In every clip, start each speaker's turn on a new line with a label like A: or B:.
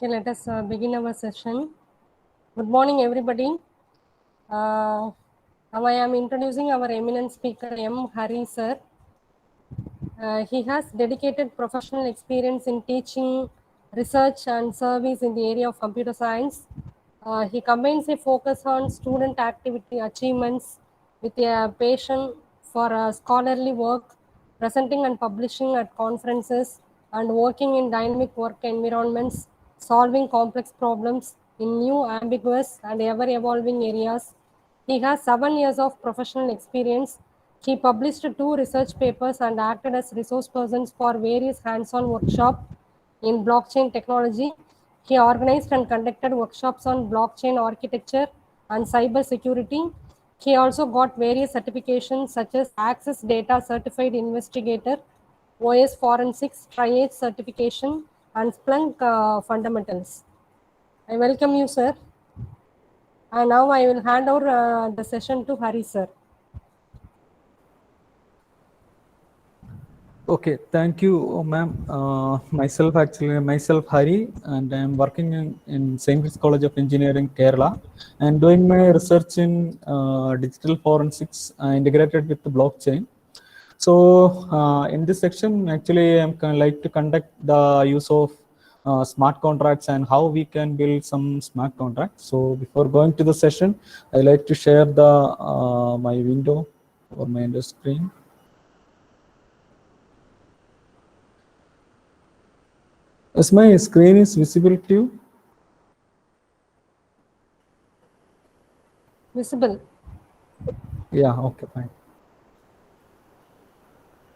A: Okay, let us begin our session. Good morning, everybody. Now I am introducing our eminent speaker, M. Hari sir. He has dedicated professional experience in teaching, research, and service in the area of computer science. He combines a focus on student activity achievements with a passion for scholarly work, presenting and publishing at conferences, and working in dynamic work environments, solving complex problems in new, ambiguous, and ever evolving areas. He has 7 years of professional experience. He published 2 research papers and acted as resource persons for various hands-on workshops in blockchain technology. He organized and conducted workshops on blockchain architecture and cyber security. He also got various certifications such as Access Data Certified Investigator, OS Forensics Triage Certification, and Splunk Fundamentals. I welcome you, sir. And now I will hand over the session to Hari, sir.
B: Okay, thank you, ma'am. Myself Hari, and I am working in St. Kitts College of Engineering, Kerala, and doing my research in digital forensics integrated with the blockchain. So, in this section, actually, I'm like to conduct the use of smart contracts and how we can build some smart contracts. So, before going to the session, I like to share the my window or my screen. As my screen is visible to you?
A: Visible.
B: Yeah, okay, fine.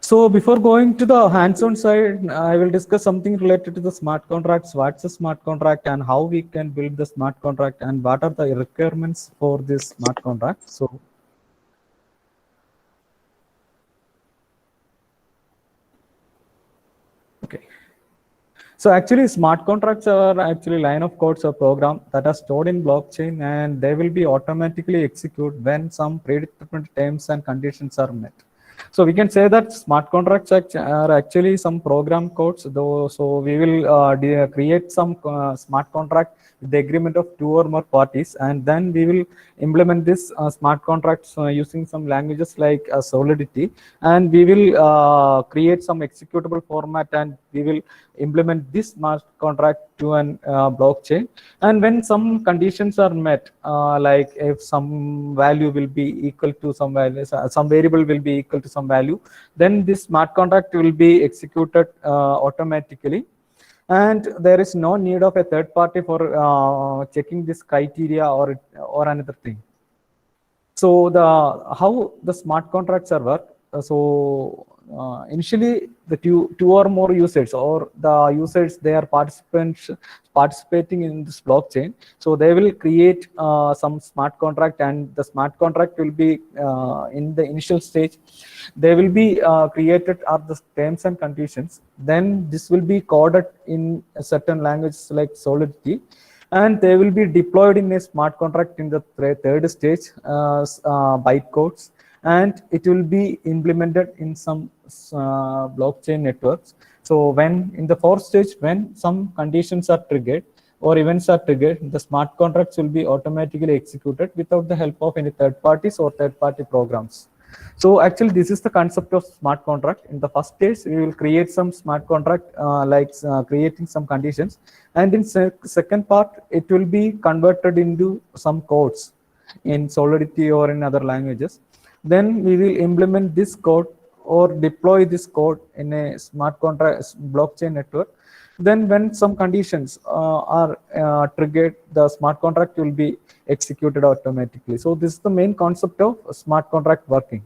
B: So before going to the hands-on side, I will discuss something related to the smart contracts. What's a smart contract and how we can build the smart contract and what are the requirements for this smart contract. So okay. So actually smart contracts are actually line of codes or program that are stored in blockchain and they will be automatically executed when some predetermined terms and conditions are met. So we can say that smart contracts are actually some program codes though. So we will create some smart contract with the agreement of 2 or more parties and then we will implement this smart contracts using some languages like Solidity, and we will create some executable format and we will implement this smart contract to an blockchain. And when some conditions are met, like if some value will be equal to some value, some variable will be equal to some value, then this smart contract will be executed automatically. And there is no need of a third party for checking this criteria or another thing. So the how the smart contracts are work. So initially the two or more users or the users, they are participating in this blockchain. So they will create some smart contract and the smart contract will be in the initial stage. They will be created are the terms and conditions. Then this will be coded in a certain language like Solidity, and they will be deployed in a smart contract in the third stage bytecodes, and it will be implemented in some blockchain networks. So when in the fourth stage, when some conditions are triggered or events are triggered, the smart contracts will be automatically executed without the help of any third parties or third party programs. So actually this is the concept of smart contract. In the first stage, we will create some smart contract creating some conditions, and in second part, it will be converted into some codes in Solidity or in other languages. Then we will implement this code or deploy this code in a smart contract blockchain network. Then when some conditions are triggered, the smart contract will be executed automatically. So this is the main concept of smart contract working.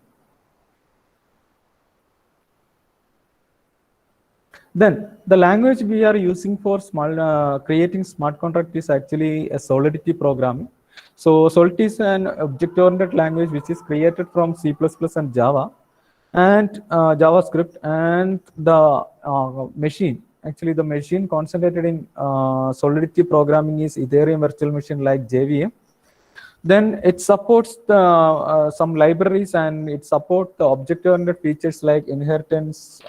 B: Then the language we are using for creating smart contract is actually a Solidity programming. So Solidity is an object-oriented language which is created from C++ and Java and JavaScript, and the machine. Actually, the machine concentrated in Solidity programming is Ethereum virtual machine like JVM. Then it supports the some libraries and it supports the object-oriented features like inheritance,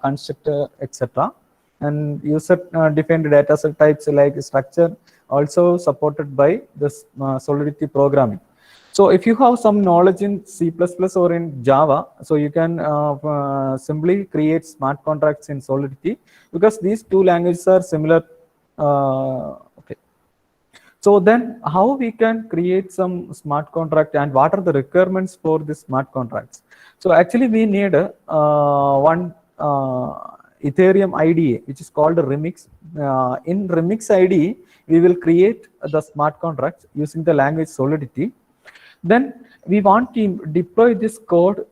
B: constructor, etc. and user defined data set types like structure also supported by this Solidity programming. So if you have some knowledge in C++ or in Java, so you can simply create smart contracts in Solidity, because these two languages are similar. Okay. So then how we can create some smart contract, and what are the requirements for this smart contracts? So actually we need one Ethereum IDE, which is called Remix. In Remix IDE, we will create the smart contracts using the language Solidity. Then we want to deploy this code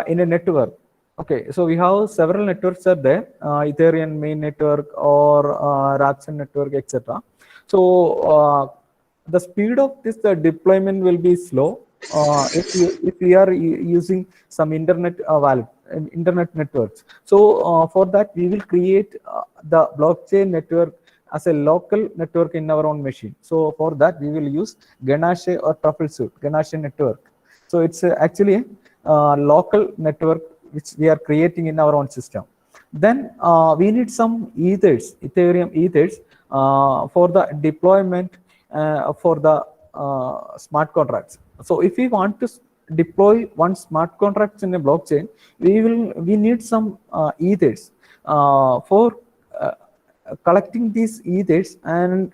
B: in a network. Okay, so we have several networks are there, Ethereum main network or Rapson network, etc. So the speed of this deployment will be slow if we are using some internet internet networks. So for that we will create the blockchain network as a local network in our own machine. So for that we will use Ganache or Trufflesuit Ganache network. So it's actually a local network which we are creating in our own system. Then we need some ethers, Ethereum ethers, for the deployment for the smart contracts. So if we want to deploy one smart contract in a blockchain, we need some ethers for collecting these ethers and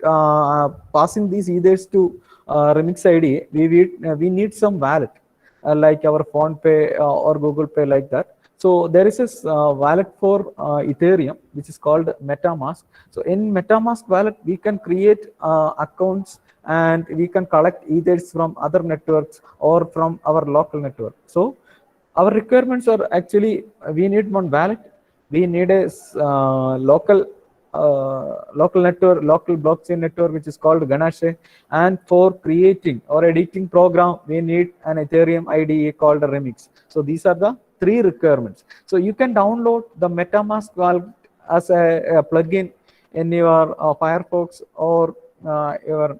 B: passing these ethers to Remix ID. We need some wallet like our PhonePe or Google Pay, like that. So there is this wallet for Ethereum, which is called MetaMask. So in MetaMask wallet, we can create accounts and we can collect ethers from other networks or from our local network. So our requirements are actually, we need one wallet, we need a local network, local blockchain network, which is called Ganache, and for creating or editing program, we need an Ethereum IDE called Remix. So these are the three requirements. So you can download the MetaMask wallet as a plugin in your Firefox or your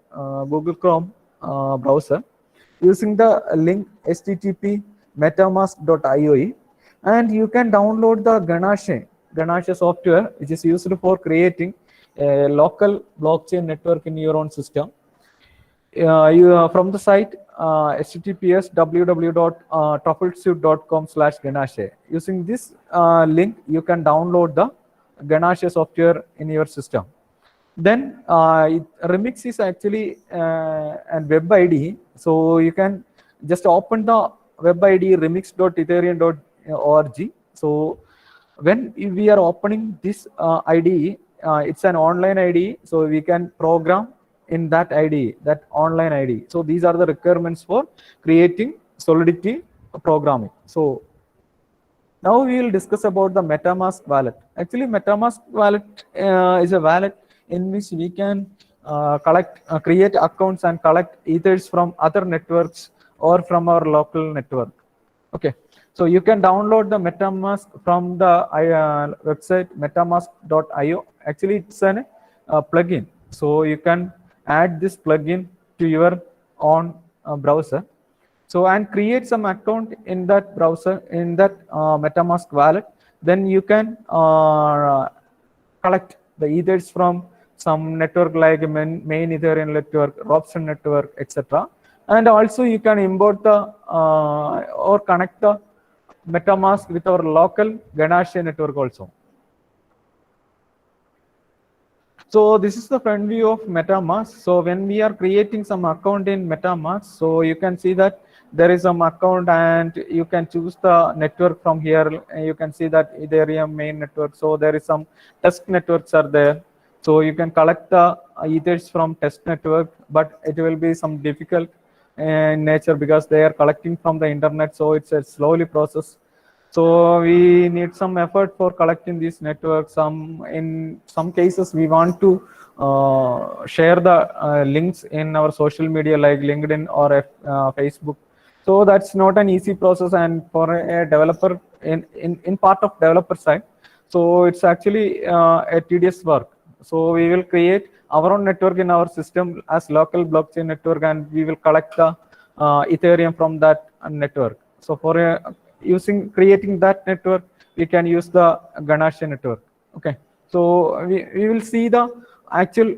B: Google Chrome browser using the link http metamask.io, and you can download the Ganache software, which is used for creating a local blockchain network in your own system. From the site https www.trufflesuit.com/Ganache. Using this link, you can download the Ganache software in your system. Then Remix is actually a web ID, so you can just open the web ID remix.ethereum.org. So when we are opening this IDE, it's an online IDE, so we can program in that IDE, that online IDE. So these are the requirements for creating Solidity programming. So now we will discuss about the MetaMask wallet. Actually, MetaMask wallet is a wallet in which we can create accounts and collect ethers from other networks or from our local network. Okay, so you can download the MetaMask from the website metamask.io. Actually, it's a plugin, so you can add this plugin to your own browser. So and create some account in that browser, in that MetaMask wallet. Then you can collect the ethers from some network like main Ethereum network, Robson network, etc. And also you can import the or connect the MetaMask with our local Ganache network also. So this is the front view of MetaMask. So when we are creating some account in MetaMask, so you can see that there is some account and you can choose the network from here. You can see that Ethereum main network. So there is some test networks are there. So you can collect the ethers from test network, but it will be some difficult in nature because they are collecting from the internet. So it's a slowly process. So we need some effort for collecting these networks. In some cases, we want to share the links in our social media like LinkedIn or Facebook. So that's not an easy process, and for a developer in part of developer side, so it's actually a tedious work. So we will create our own network in our system as local blockchain network, and we will collect the Ethereum from that network. So for creating that network, we can use the Ganache network. Okay, So we will see the actual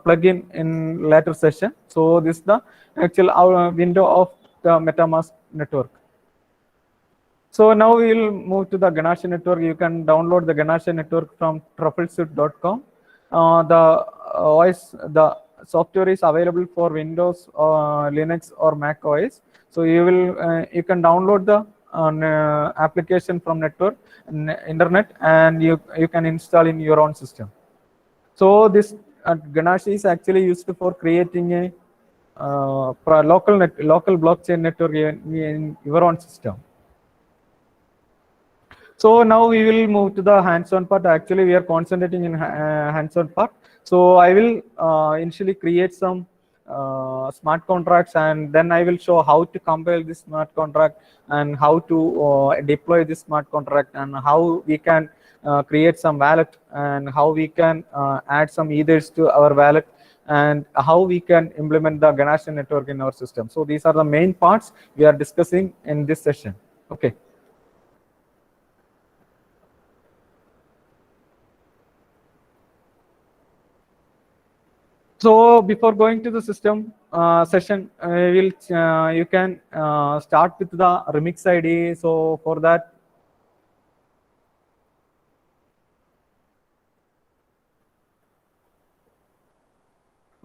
B: plugin in later session. So this is the actual window of the MetaMask network. So now we will move to the Ganache network. You can download the Ganache network from trufflesuite.com. The software is available for Windows, Linux, or Mac OS. So you can download the application from internet, and you can install in your own system. So this Ganache is actually used for creating a local blockchain network in your own system. So now we will move to the hands-on part. Actually, we are concentrating in hands-on part. So I will initially create some smart contracts, and then I will show how to compile this smart contract and how to deploy this smart contract, and how we can create some wallet, and how we can add some ethers to our wallet, and how we can implement the Ganache network in our system. So these are the main parts we are discussing in this session. Okay. So before going to the system session, you can start with the Remix ID. So for that,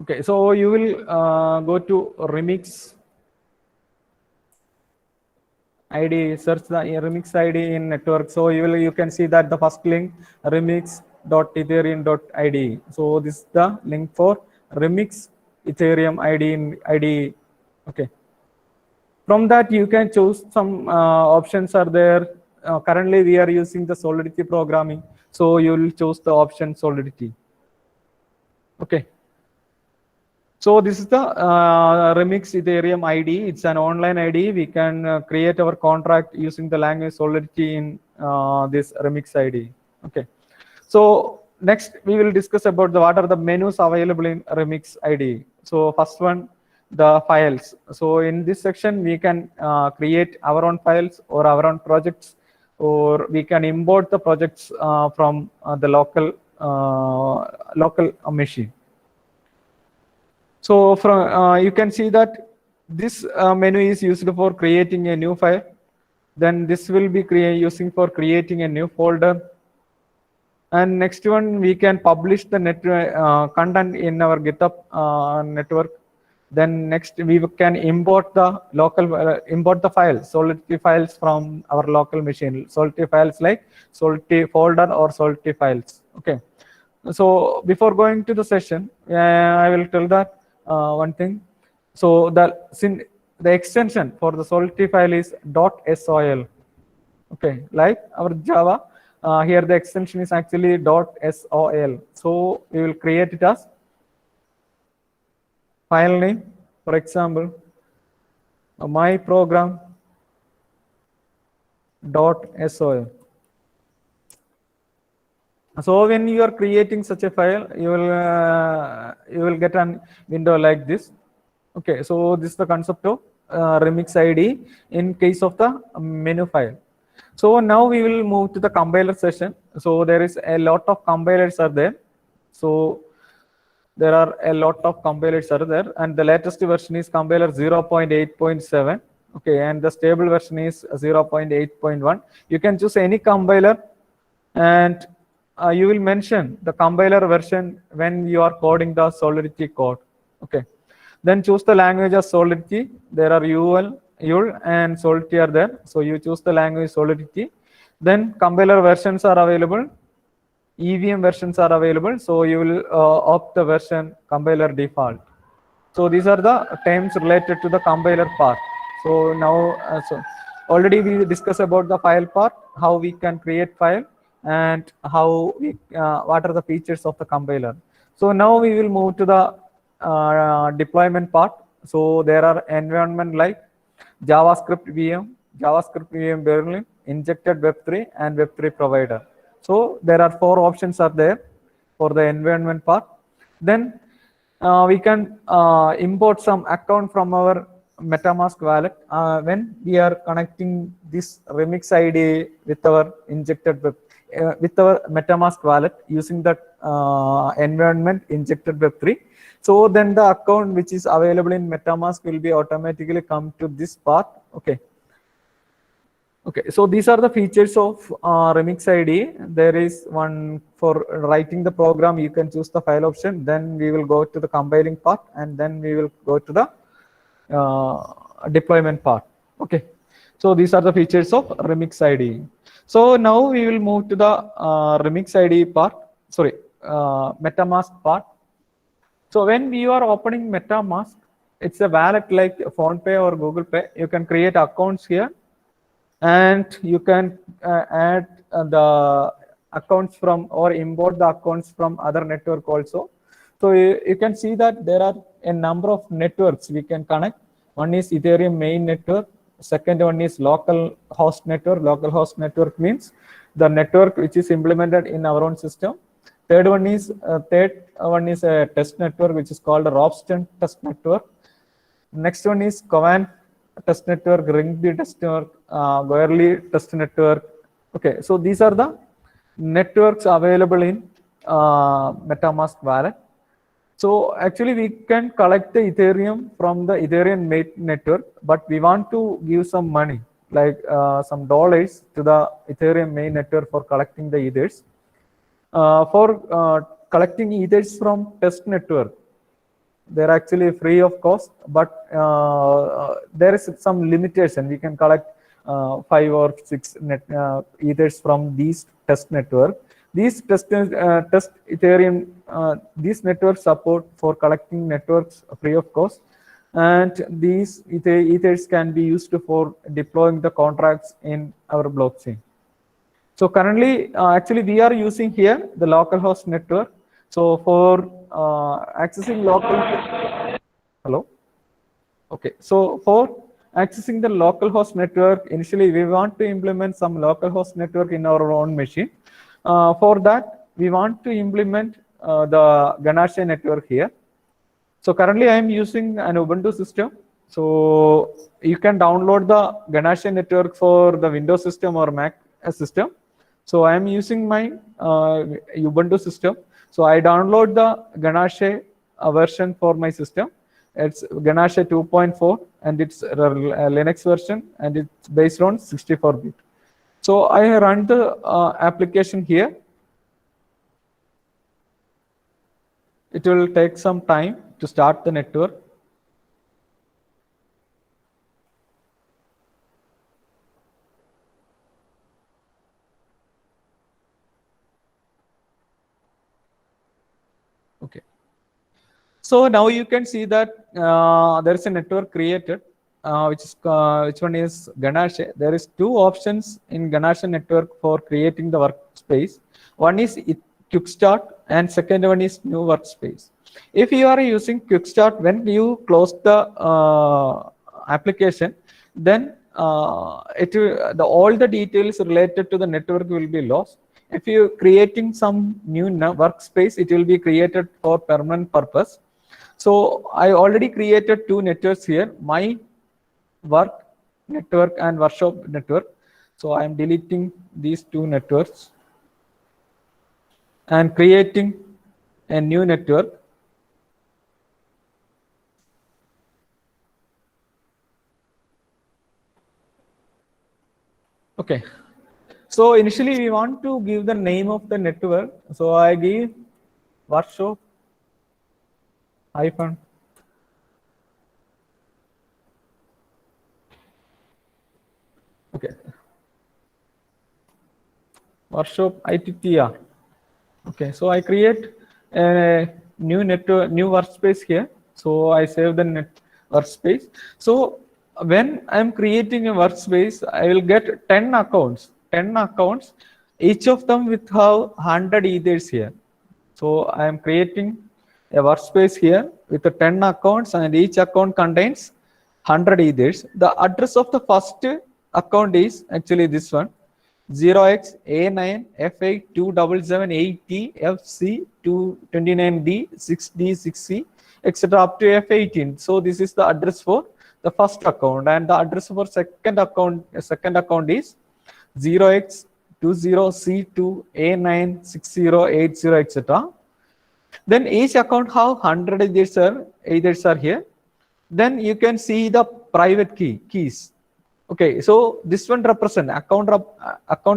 B: okay, so you will go to Remix ID, search the Remix ID in network. So you can see that the first link, remix.ethereum.id. So this is the link for Remix Ethereum ID in ID. Okay. From that, you can choose some options are there. Currently, we are using the Solidity programming. So you will choose the option Solidity. Okay. So this is the Remix Ethereum ID. It's an online ID. We can create our contract using the language Solidity in this Remix ID. Okay. So next we will discuss about what are the menus available in Remix ID. So first one, the files. So in this section we can create our own files or our own projects, or we can import the projects from the local machine. So from you can see that this menu is used for creating a new file. Then this will be using for creating a new folder. And next one, we can publish the content in our GitHub network. Then next, we can import the import the files, Solidity files from our local machine. Solidity files like Solidity folder or Solidity files. Okay. So before going to the session, I will tell that one thing. So the extension for the Solidity file is .sol. Okay, like our Java. Here the extension is actually .sol. So we will create it as file name, for example, my program .sol. So when you are creating such a file, you will get a window like this. Okay, so this is the concept of Remix ID in case of the menu file. So now we will move to the compiler session. So there is a lot of compilers are there. So there are a lot of compilers are there, and the latest version is compiler 0.8.7. Okay, and the stable version is 0.8.1. You can choose any compiler, and you will mention the compiler version when you are coding the Solidity code. Okay, then choose the language as Solidity. There are UL and Solidity are there. So you choose the language Solidity. Then compiler versions are available. EVM versions are available. So you will opt the version compiler default. So these are the terms related to the compiler part. So now, already we discussed about the file part, how we can create file, and how what are the features of the compiler. So now we will move to the deployment part. So there are environment like JavaScript VM, JavaScript VM Berlin, injected Web3, and Web3 provider. So there are 4 options are there for the environment part. Then we can import some account from our MetaMask wallet when we are connecting this Remix ID with our injected web with our MetaMask wallet using the environment injected Web3. So then the account which is available in MetaMask will be automatically come to this part. Okay. Okay, so these are the features of Remix ID. There is one for writing the program. You can choose the file option. Then we will go to the compiling part, and then we will go to the deployment part. Okay, so these are the features of Remix ID. So now we will move to the Remix ID part. Sorry, MetaMask part. So when you are opening MetaMask, it's a wallet like PhonePe or Google Pay. You can create accounts here, and you can add the accounts from or import the accounts from other network also. So you can see that there are a number of networks we can connect. One is Ethereum main network. Second one is local host network. Local host network means the network which is implemented in our own system. Third one is a test network which is called a Ropsten test network. Next one is Covan test network, Ringd test network, Goerli test network. Okay, so these are the networks available in MetaMask wallet. So actually we can collect the Ethereum from the Ethereum main network, but we want to give some money, like some dollars to the Ethereum main network for collecting the Ethers. For collecting Ethers from test network, they're actually free of cost, but there is some limitation. We can collect 5 or 6 Ethers from these test network. These test Ethereum, these networks support for collecting networks free of cost, and these Ethers can be used for deploying the contracts in our blockchain. So currently, actually we are using here the localhost network. So for accessing hello. Okay, so for accessing the localhost network, initially we want to implement some localhost network in our own machine. For that, we want to implement the Ganache network here. So currently I am using an Ubuntu system. So you can download the Ganache network for the Windows system or Mac system. So I am using my Ubuntu system. So I download the Ganache version for my system. It's Ganache 2.4 and it's a Linux version, and it's based on 64-bit. So I run the application here. It will take some time to start the network. Okay. So now you can see that there is a network created, which one is Ganache. There is 2 options in Ganache network for creating the workspace. One is Quickstart, and second one is new workspace. If you are using Quickstart, when you close the application, then all the details related to the network will be lost. If you are creating some new workspace, it will be created for permanent purpose. So I already created 2 networks here, my work network and workshop network. So I am deleting these 2 networks and creating a new network. Okay. So initially we want to give the name of the network. So I give workshop hyphen workshop ITTR. Okay, so I create a new network, new workspace here. So I save the workspace. So when I'm creating a workspace, I will get 10 accounts. 10 accounts, each of them with have 100 Ethers here. So I am creating a workspace here with the 10 accounts, and each account contains 100 Ethers. The address of the first account is actually this one: 0xA9F82778T FC229D 6D6C etc. up to F18. So this is the address for the first account, and the address for second account is 0x2 20C2 A96080, etc. Then each account have 100 either are here. Then you can see the private keys. Okay, so this one represent account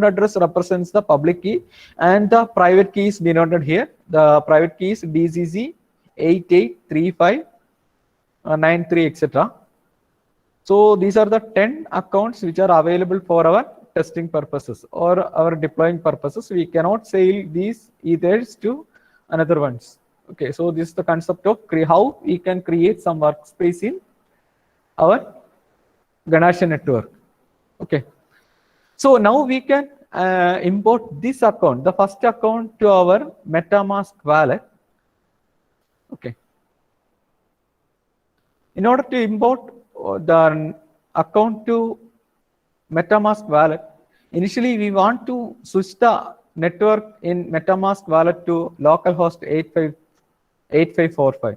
B: address represents the public key, and the private key is denoted here. The private key is DCC 883593, etc. So these are the 10 accounts which are available for our testing purposes or our deploying purposes. We cannot sell these ethers to another ones. Okay, so this is the concept of how we can create some workspace in our Ganesha network. Okay, so now we can import this account, the first account, to our MetaMask wallet. Okay, in order to import the account to MetaMask wallet, initially we want to switch the network in MetaMask wallet to localhost 8545,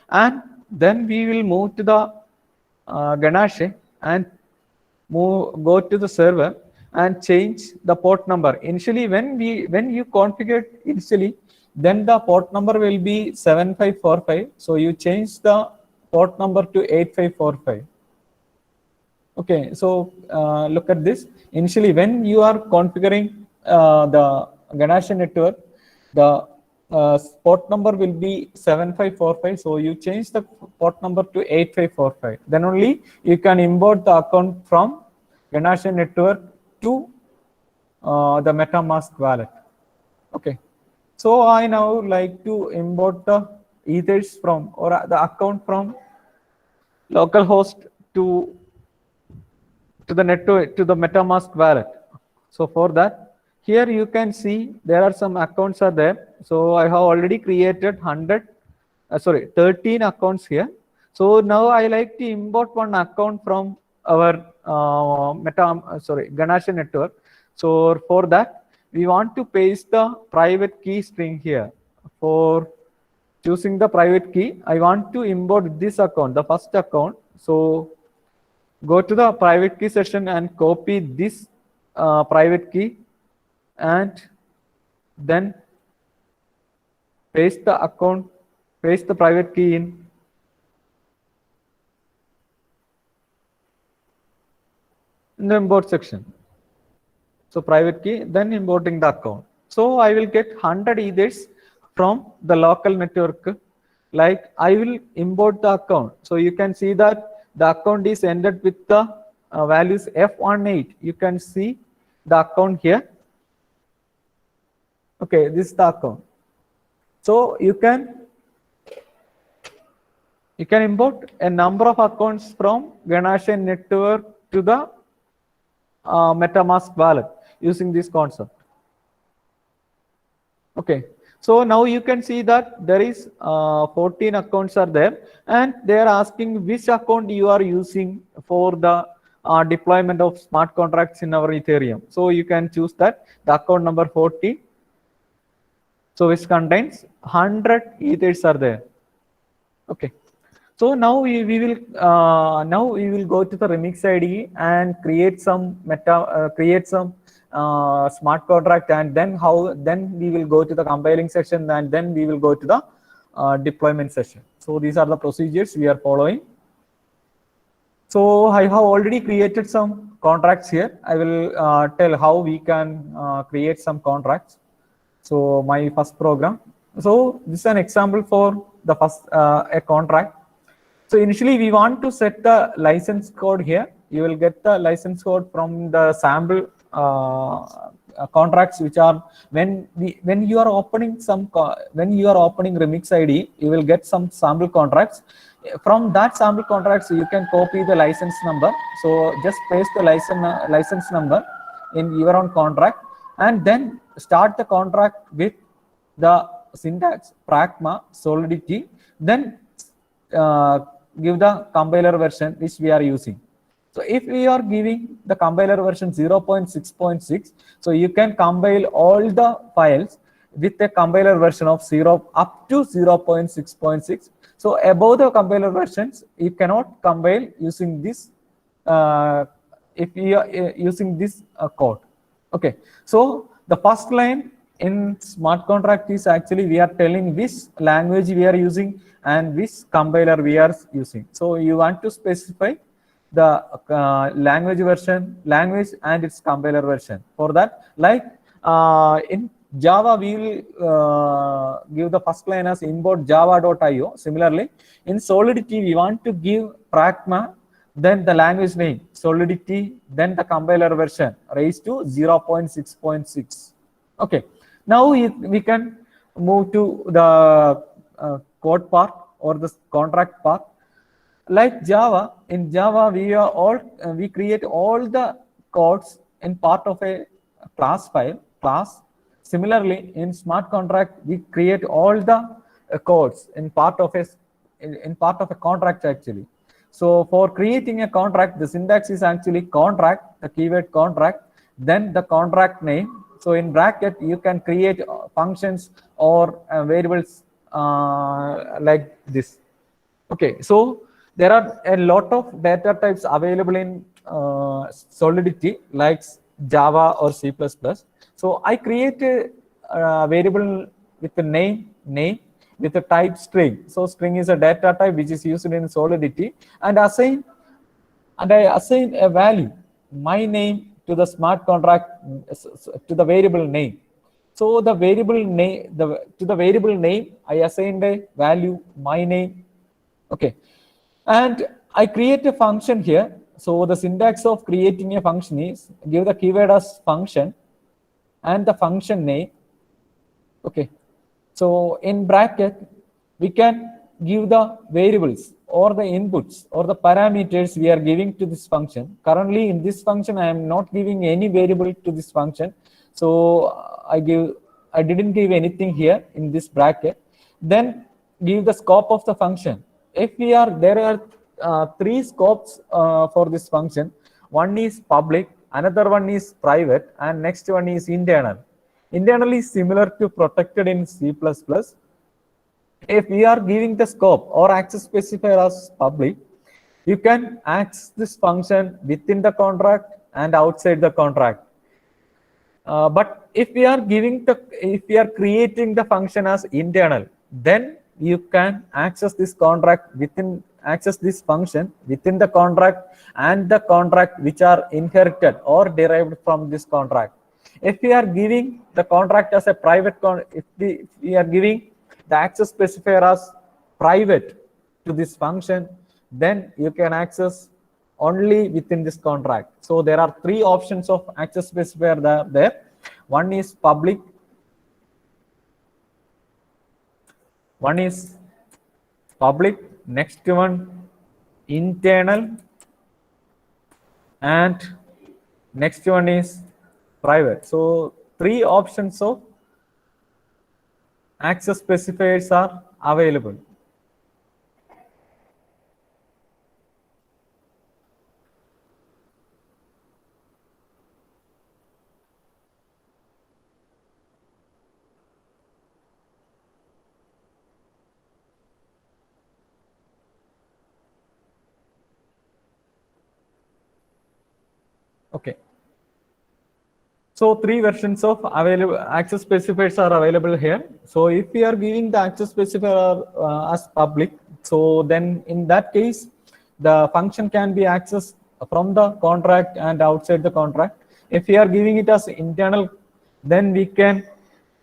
B: and then we will move to the Ganesha and go to the server and change the port number. Initially, when you configure initially, then the port number will be 7545. So you change the port number to 8545. Okay, so look at this. Initially, when you are configuring the Ganesha network, the port number will be 7545. So you change the port number to 8545. Then only you can import the account from Ganesha network to the MetaMask wallet. Okay, so I now like to import the ethers from, or the account from, localhost to the network, to the MetaMask wallet. So for that, here you can see there are some accounts are there. So I have already created 13 accounts here. So now I like to import one account from our Ganesha network. So for that, we want to paste the private key string here. For choosing the private key, I want to import this account, the first account. So go to the private key section and copy this private key, and then paste the private key in the import section. So private key, then importing the account. So I will get 100 ethers from the local network. Like I will import the account. So you can see that the account is ended with the values F18. You can see the account here. Okay, this is the account. So you can import a number of accounts from Ganesha network to the MetaMask wallet using this concept. Okay, so now you can see that there is 14 accounts are there, and they are asking which account you are using for the deployment of smart contracts in our Ethereum. So you can choose that, the account number 14. So which contains 100 ethers are there. Okay, so now we will go to the Remix IDE and create some smart contract, and then we will go to the compiling section, and then we will go to the deployment session. So these are the procedures we are following. So I have already created some contracts here. I will tell how we can create some contracts. So my first program. So this is an example for the first a contract. So initially we want to set the license code here. You will get the license code from the sample contracts, which are when you are opening Remix ID, you will get some sample contracts. From that sample contracts, you can copy the license number. So just paste the license number in your own contract, and then start the contract with the syntax Pragma Solidity. Then give the compiler version which we are using. So if we are giving the compiler version 0.6.6, so you can compile all the files with a compiler version of 0 up to 0.6.6. So above the compiler versions, you cannot compile using this if you are using this code. Okay, so the first line in smart contract is actually we are telling which language we are using and which compiler we are using. So you want to specify the language version, language and its compiler version. For that, like in Java, we will give the first line as import java.io. Similarly, in Solidity, we want to give Pragma, then the language name, Solidity, then the compiler version raised to 0.6.6. Okay, now we can move to the code part or the contract part. Like Java, in Java we create all the codes in part of a class file, class. Similarly, in smart contract, we create all the codes in part of a contract actually. So for creating a contract, the syntax is actually contract, the keyword contract, then the contract name. So in bracket, you can create functions or variables like this. Okay, so there are a lot of data types available in Solidity, like Java or C++. So I create a variable with the name, with a type string. So string is a data type which is used in Solidity, and I assign a value, my name, to the smart contract, to the variable name. So the variable name, to the variable name, I assigned a value, my name. Okay, and I create a function here. So the syntax of creating a function is give the keyword as function and the function name. Okay, so in bracket, we can give the variables or the inputs or the parameters we are giving to this function. Currently in this function, I am not giving any variable to this function. So I didn't give anything here in this bracket. Then give the scope of the function. There are three scopes for this function. One is public, another one is private, and next one is internal. Internal is similar to protected in C++. If we are giving the scope or access specifier as public, you can access this function within the contract and outside the contract. But if we are creating the function as internal, then you can access this function within the contract and the contract which are inherited or derived from this contract. If we are giving the contract as a private if we are giving the access specifier as private to this function, then you can access only within this contract. So there are three options of access specifier there. One is public, next one internal, and next one is private. So three options of access specifiers are available. Okay. So three versions of available access specifiers are available here. So if we are giving the access specifier as public, so then in that case, the function can be accessed from the contract and outside the contract. If we are giving it as internal, then we can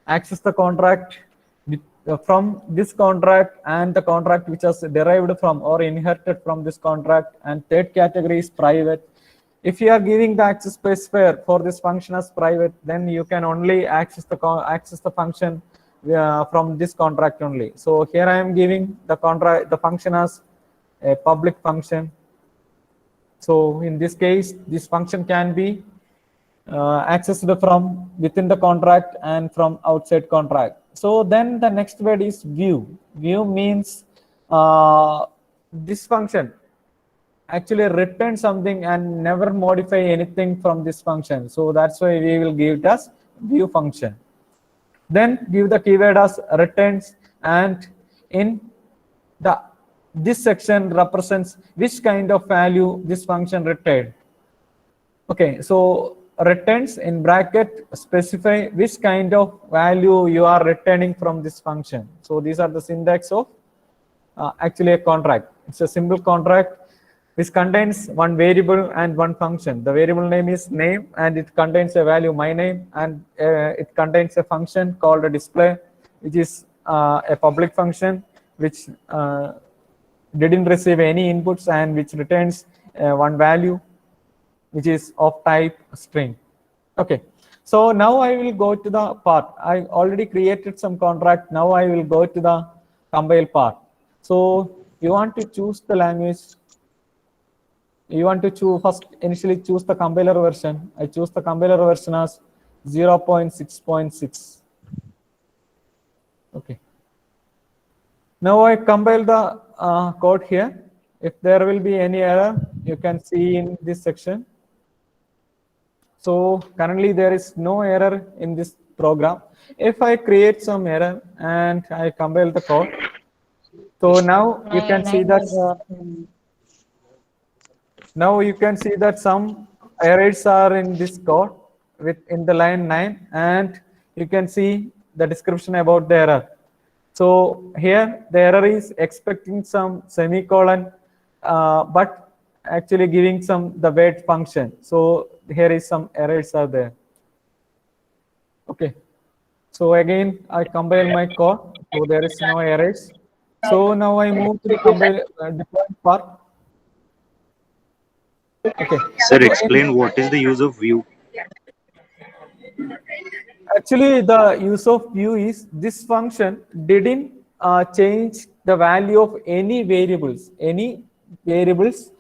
B: access the contract from this contract and the contract which is derived from or inherited from this contract, and third category is private. If you are giving the access specifier for this function as private, then you can only access the function from this contract only. So here I am giving the function as a public function. So in this case, this function can be accessed from within the contract and from outside contract. So then the next word is view. View means this function actually return something and never modify anything from this function. So that's why we will give it as view function. Then give the keyword as returns, and in this section represents which kind of value this function returned. Okay, so returns in bracket specify which kind of value you are returning from this function. So these are the syntax of actually a contract. It's a simple contract which contains one variable and one function. The variable name is name and it contains a value my name, and it contains a function called a display, which is a public function which didn't receive any inputs and which returns one value which is of type string. Okay, so now I will go to the part. I already created some contract. Now I will go to the compile part. So you want to choose the language. You want to initially choose the compiler version. I choose the compiler version as 0.6.6. Okay. Now I compile the code here. If there will be any error, you can see in this section. So currently there is no error in this program. If I create some error and I compile the code, so now you can see that some errors are in this code in the line 9, and you can see the description about the error. So here the error is expecting some semicolon, but actually giving the wait function. So here is some errors are there. Okay. So again, I compile my code. So there is no errors. So now I move to the deployment part. Okay.
C: Sir, explain what is the use of view.
B: Actually, the use of view is this function didn't change the value of any variables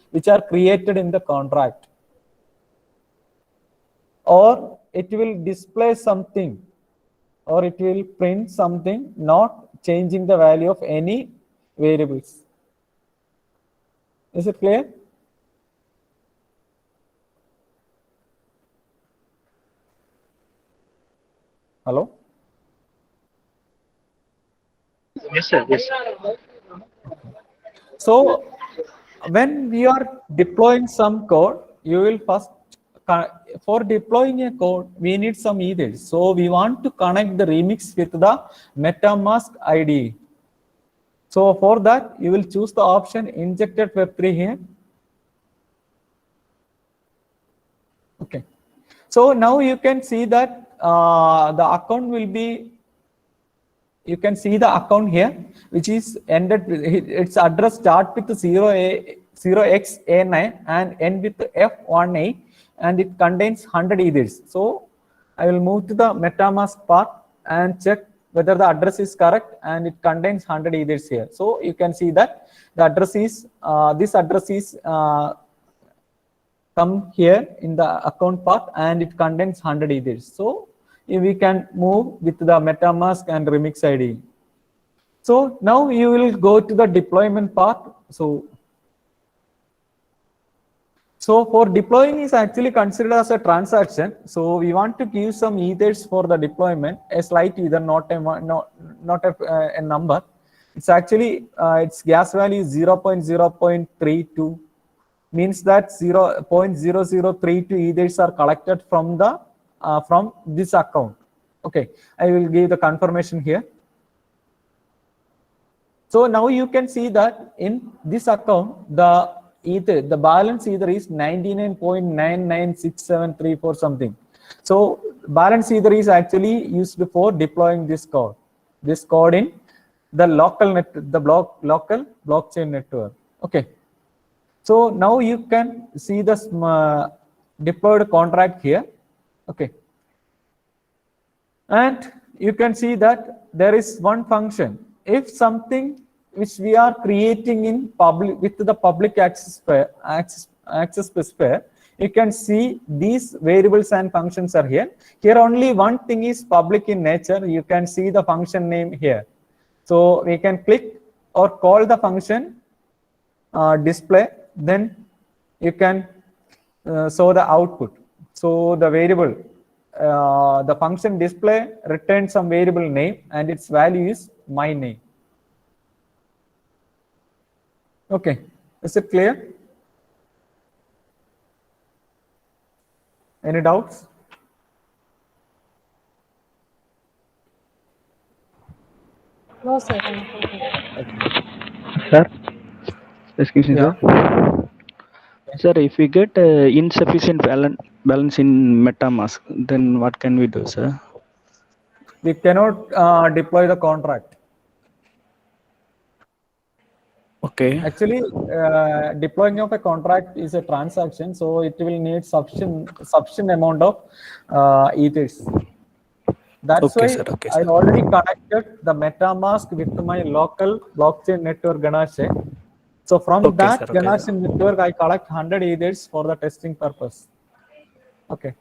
B: which are created in the contract, or it will display something, or it will print something, not changing the value of any variables. Is it clear? Hello?
C: Yes, sir. Yes, sir.
B: So when we are deploying some code, you will first, for deploying a code, we need some ETHs. So we want to connect the remix with the MetaMask IDE. So for that, you will choose the option injected Web3 here. Okay. So now you can see that the account will be, you can see the account here, which is ended with its address start with 0xA9 and end with F18, and it contains 100 ETHs. So I will move to the MetaMask part and check whether the address is correct, and it contains 100 ETHs here. So you can see that the address is this address is come here in the account part, and it contains 100 ETHs. So we can move with the MetaMask and Remix ID. So now you will go to the deployment part. So for deploying is actually considered as a transaction. So we want to give some ethers for the deployment, a slight ether, not a number. It's actually its gas value is 0.0.32, means that 0.0032 ethers are collected from the from this account. Okay, I will give the confirmation here. So now you can see that in this account, the balance ether is 99.996734 something. So balance ether is actually used for deploying this code in the local blockchain network. Okay. So now you can see the deployed contract here. Okay. And you can see that there is one function. If something which we are creating in public with the public access specifier, you can see these variables and functions are here. Here only one thing is public in nature. You can see the function name here. So we can click or call the function display, then you can show the output. So the variable, the function display returns some variable name, and its value is my name. Okay, is it clear? Any doubts?
A: No, sir. I'm okay.
D: Sir, excuse me,
B: Yeah.
D: sir. Sir, if we get insufficient balance in MetaMask, then what can we do, sir?
B: We cannot deploy the contract.
D: Okay.
B: Actually, deploying of a contract is a transaction, so it will need sufficient amount of ethers. That's
D: Okay,
B: why
D: sir. Okay,
B: I
D: sir.
B: already connected the MetaMask with my local blockchain network Ganache. So from
D: Okay,
B: that
D: sir. Okay,
B: Ganache
D: sir.
B: network, I collect 100 ethers for the testing purpose. Okay.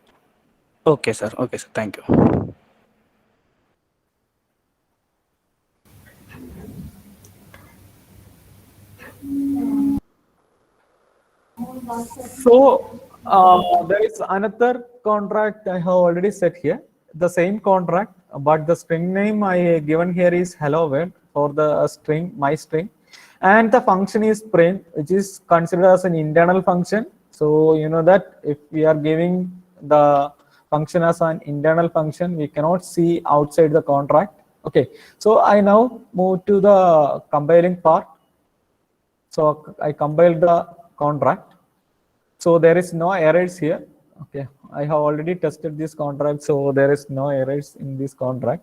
D: Okay, sir. Okay, sir. Thank you.
B: So there is another contract I have already set here. The same contract, but the string name I given here is hello world for the string, my string. And the function is print, which is considered as an internal function. So you know that if we are giving the function as an internal function, we cannot see outside the contract. Okay, so I now move to the compiling part. So I compiled the contract. So there is no errors here. Okay, I have already tested this contract, so there is no errors in this contract.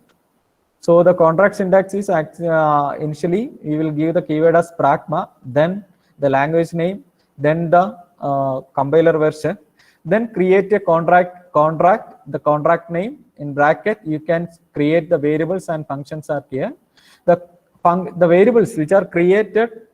B: So the contract syntax is initially we will give the keyword as pragma, then the language name, then the compiler version, then create a the contract name in bracket. You can create the variables and functions are here. The variables which are created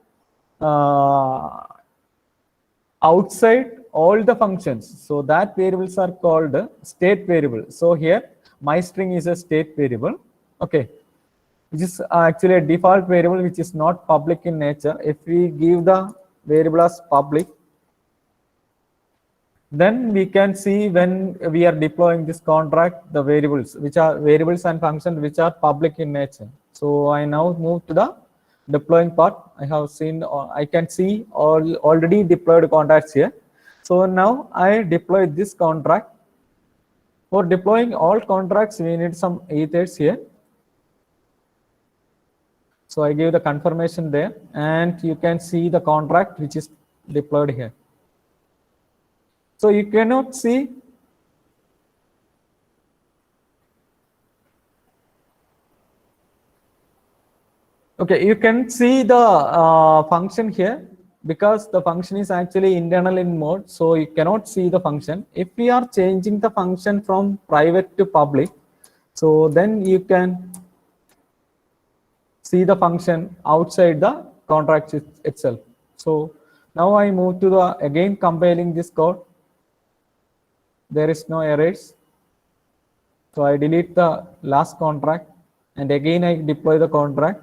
B: outside all the functions, so that variables are called state variable. So here my string is a state variable, okay, which is actually a default variable which is not public in nature. If we give the variable as public, then we can see when we are deploying this contract the variables which are variables and functions which are public in nature. So I now move to the deploying part. I have seen, I can see all already deployed contracts here. So now I deploy this contract. For deploying all contracts, we need some ethers here. So I give the confirmation there, and you can see the contract which is deployed here. So you cannot see okay, you can see the function here because the function is actually internal in mode, so you cannot see the function. If we are changing the function from private to public, so then you can see the function outside the contract itself. So now I move to the again compiling this code. There is no errors. So I delete the last contract and again I deploy the contract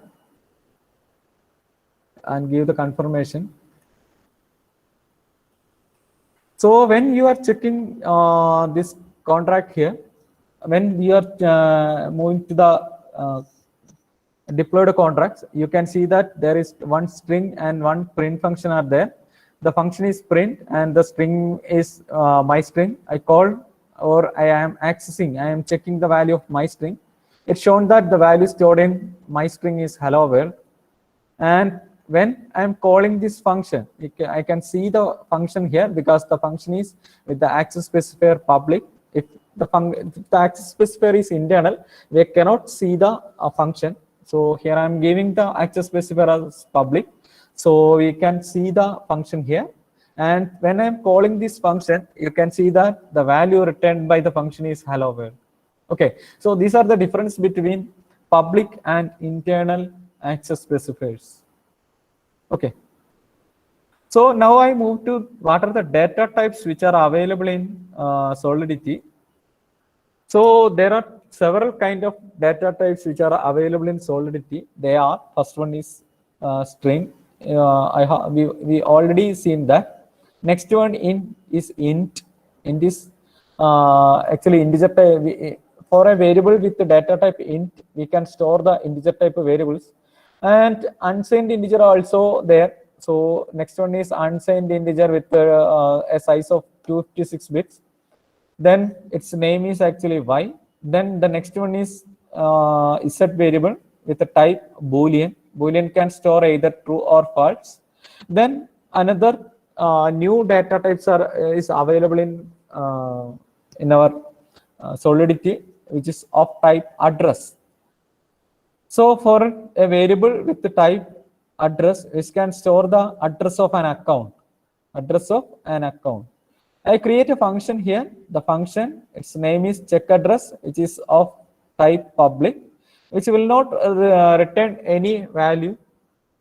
B: and give the confirmation. So when you are checking this contract here, when you are moving to the deployed contracts, you can see that there is one string and one print function are there. The function is print and the string is my string. I call or I am accessing, I am checking the value of my string. It's shown that the value stored in my string is hello world. And when I'm calling this function, I can see the function here because the function is with the access specifier public. If the access specifier is internal, we cannot see the function. So here I'm giving the access specifier as public. So we can see the function here. And when I'm calling this function, you can see that the value returned by the function is hello world. Okay, so these are the difference between public and internal access specifiers. Okay. So now I move to what are the data types which are available in Solidity. So there are several kind of data types which are available in Solidity. They are, first one is string. We already seen that. Next one is int. Int is actually integer type. For a variable with the data type int, we can store the integer type of variables. And unsigned integer also there. So next one is unsigned integer with a size of 256 bits. Then its name is actually y. Then the next one is set variable. with the type Boolean. Boolean can store either true or false. Then another new data types is available in our Solidity, which is of type address. So for a variable with the type address, which can store the address of an account. I create a function here. The function, its name is check address, which is of type public, which will not return any value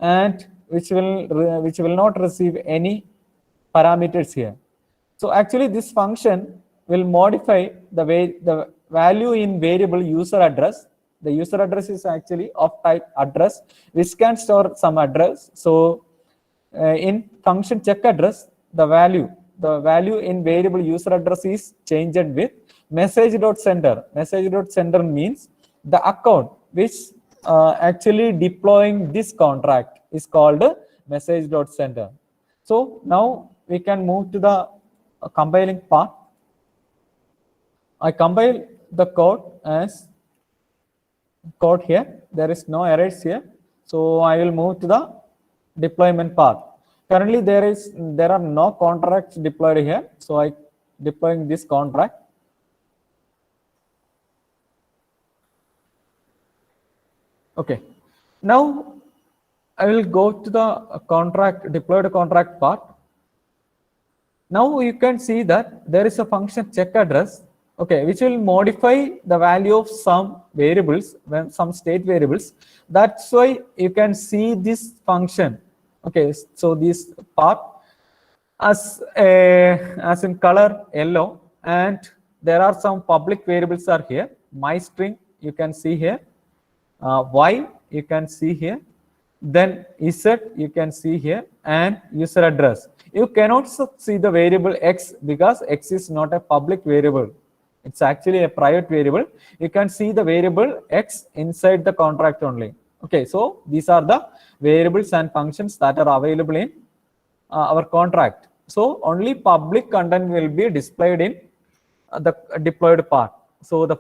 B: and which will not receive any parameters here. So actually this function will modify the value in variable user address. The user address is actually of type address, which can store some address. So in function check address, the value in variable user address is changed with message.sender. Message.sender means the account which actually deploying this contract is called message.sender. So now we can move to the compiling part. I compile the code as code here. There is no errors here. So I will move to the deployment part. Currently there are no contracts deployed here. So I deploying this contract. Okay. Now I will go to the deployed contract part. Now you can see that there is a function check address, okay, which will modify the value of some variables, some state variables. That's why you can see this function. Okay, so this part as in color yellow, and there are some public variables are here. My string you can see here, y you can see here, then z you can see here, and user address. You cannot see the variable x because x is not a public variable. It's actually a private variable. You can see the variable x inside the contract only. Okay, so these are the variables and functions that are available in our contract. So only public content will be displayed in the deployed part. So the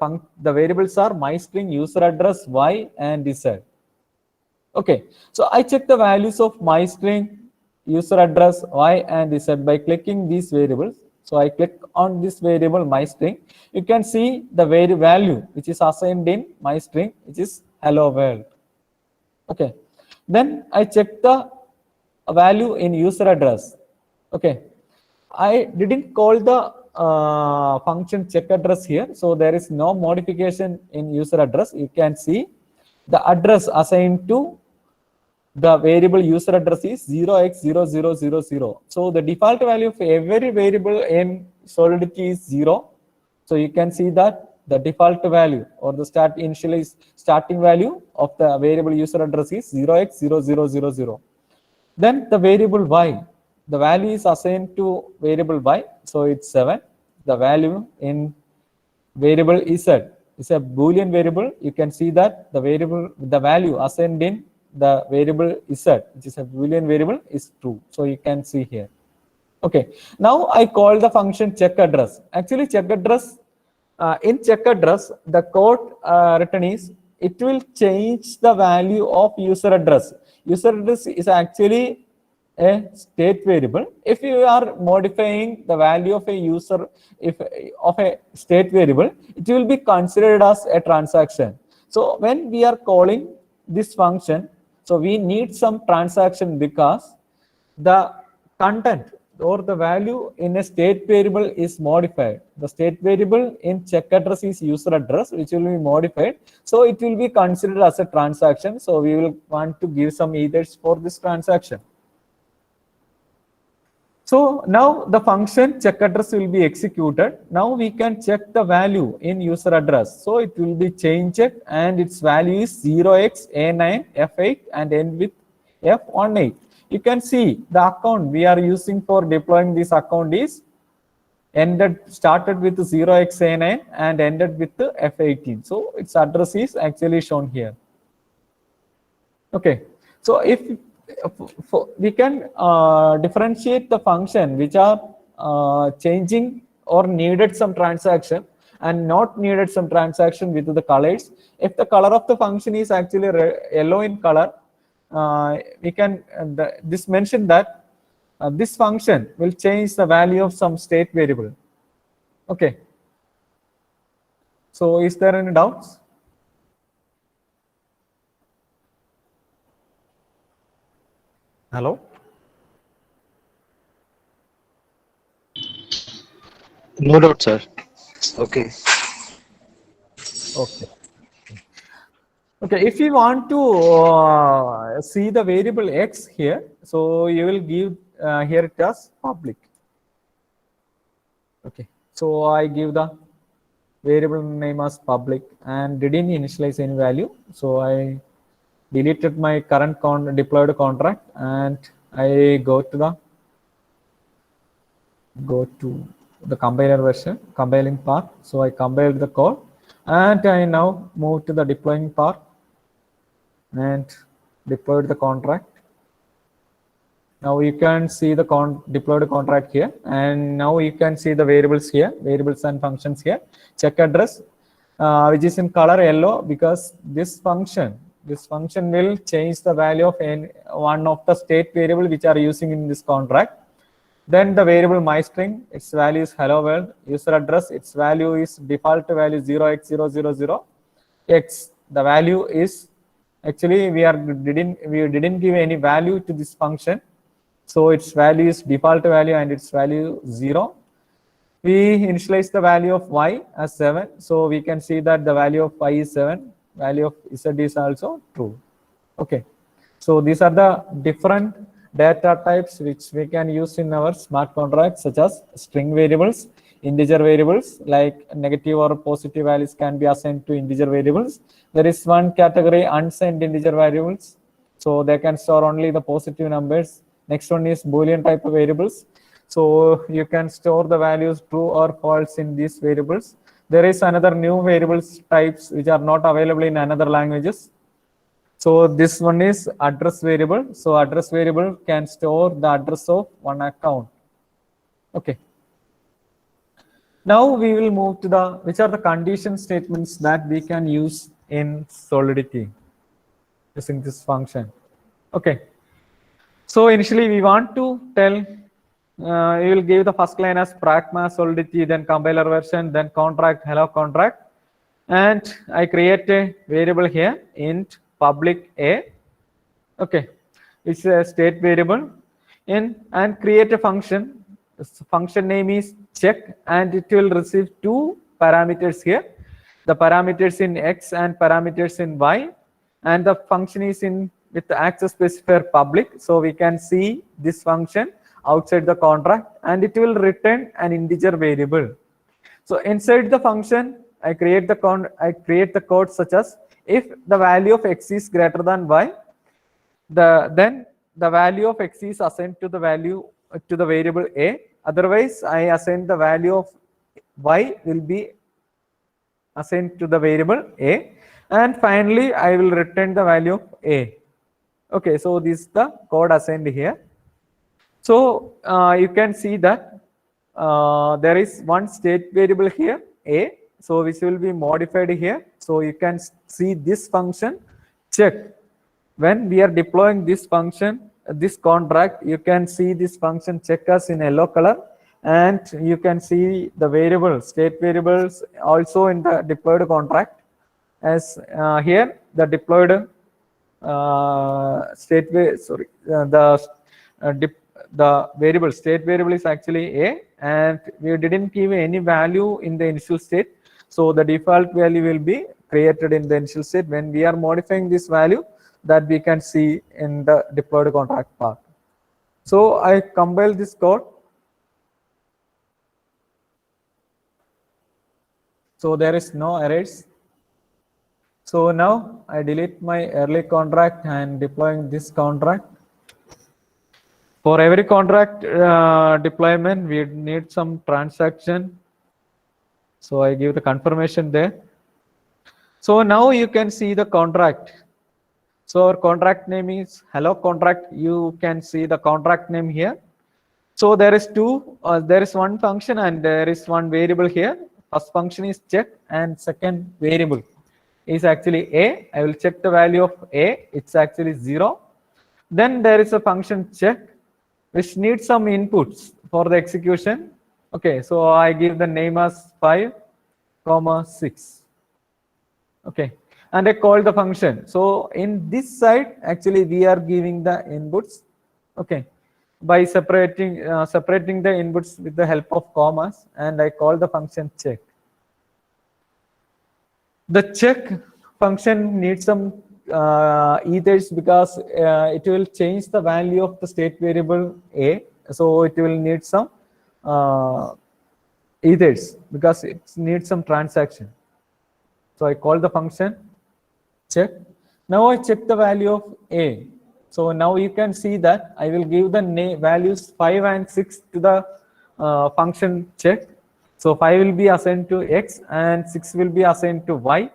B: variables are my string, user address, y, and z. Okay, so I check the values of my string, user address, y, and z by clicking these variables. So I click on this variable my string. You can see the value which is assigned in my string, which is hello world. Okay, then I check the value in user address. Okay, I didn't call the function check address here, so there is no modification in user address. You can see the address assigned to the variable user address is 0x0000. So the default value of every variable in Solidity is 0. So you can see that the default value or the starting value of the variable user address is 0x0000. Then the variable y, the value is assigned to variable y, so it's 7. The value in variable z is a Boolean variable. You can see that the value assigned in the variable z, which is a Boolean variable, is true. So you can see here. Okay, now I call the function check address. Actually, check address, in check address, the code written is, it will change the value of user address. User address is actually a state variable. If you are modifying the value of a state variable, it will be considered as a transaction. So when we are calling this function, so we need some transaction because the content or the value in a state variable is modified. The state variable in check address is user address, which will be modified. So it will be considered as a transaction. So we will want to give some ethers for this transaction. So now the function check address will be executed. Now we can check the value in user address. So it will be changed and its value is 0xA9F8 and end with F18. You can see the account we are using for deploying this account is started with 0xA9 and ended with F18. So its address is actually shown here. Okay, so if we can differentiate the function which are changing or needed some transaction and not needed some transaction with the colors. If the color of the function is actually yellow in color, we can this mention that this function will change the value of some state variable. Okay. So is there any doubts? Hello?
C: No doubt, sir. Okay.
B: Okay. Okay, if you want to see the variable x here, so you will give here it as public. Okay, so I give the variable name as public and didn't initialize any value. So I deleted my current deployed contract and I go to the compiler version, compiling part. So I compiled the code and I now move to the deploying part and deployed the contract. Now you can see the deployed contract here, and now you can see the variables here, variables and functions here. Check address, which is in color yellow, because this function will change the value of one of the state variable which are using in this contract. Then the variable mystring, its value is hello world. User address, its value is default value 0x000 x. The value is actually we didn't give any value to this function, so its value is default value and its value 0. We initialize the value of y as 7, so we can see that the value of y is 7, value of z is also true. Okay, so these are the different data types which we can use in our smart contracts, such as string variables, integer variables, like negative or positive values can be assigned to integer variables. There is one category, unsigned integer variables, so they can store only the positive numbers. Next one is Boolean type of variables, so you can store the values true or false in these variables. There is another new variables types which are not available in another languages. So this one is address variable. So address variable can store the address of one account. Okay. Now we will move to which are the condition statements that we can use in Solidity using this function. Okay. So initially we want to tell, you will give the first line as pragma Solidity, then compiler version, then contract, hello contract. And I create a variable here, int public a. Okay, it's a state variable and create a function. This function name is check, and it will receive two parameters here. The parameters in x and parameters in y, and the function is with the access specifier public. So we can see this function outside the contract, and it will return an integer variable. So inside the function, I create the code such as, if the value of x is greater than y, then the value of x is assigned to the variable a. Otherwise, I assign the value of y will be assigned to the variable a, and finally I will return the value of a. Okay, so this is the code assigned here. So you can see that there is one state variable here, a, so which will be modified here. So you can see this function check. When we are deploying this function, this contract, you can see this function check as in yellow color, and you can see the variable state variables also in the deployed contract. As here the deployed the variable state variable is actually a, and we didn't give any value in the initial state, so the default value will be created in the initial state. When we are modifying this value, that we can see in the deployed contract part. So I compile this code. So there is no errors. So now I delete my early contract and deploying this contract. For every contract deployment, we need some transaction. So I give the confirmation there. So now you can see the contract. So our contract name is hello contract. You can see the contract name here. So there is one function and there is one variable here. First function is check, and second variable is actually a. I will check the value of a. It's actually 0. Then there is a function check which needs some inputs for the execution. Okay, so I give the name as 5, 6. Okay, and I call the function. So in this side, actually we are giving the inputs. Okay, by separating the inputs with the help of commas, and I call the function check. The check function needs some ethers because it will change the value of the state variable a. So it will need some ethers because it needs some transaction. So I call the function check. Now I check the value of a. So now you can see that I will give the values 5 and 6 to the function check. So 5 will be assigned to x and 6 will be assigned to y.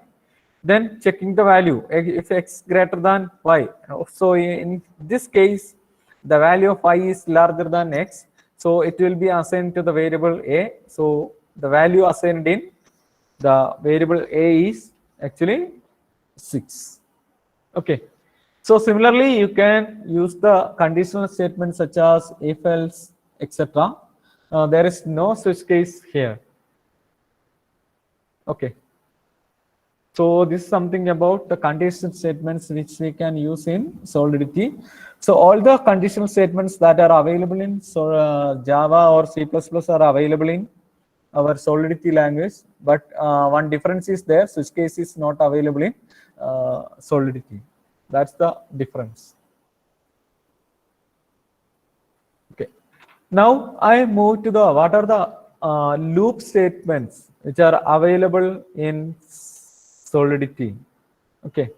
B: Then checking the value if x greater than y. So in this case, the value of y is larger than x. So it will be assigned to the variable a. So the value assigned in the variable a is actually 6. Okay. So similarly, you can use the conditional statements such as if, else, etc. There is no such case here. Okay. So this is something about the conditional statements which we can use in Solidity. So all the conditional statements that are available in Java or C++ are available in our Solidity language, but one difference is there. Switch case is not available in Solidity. That's the difference. Okay. Now I move to the what are the loop statements which are available in Solidity. Okay.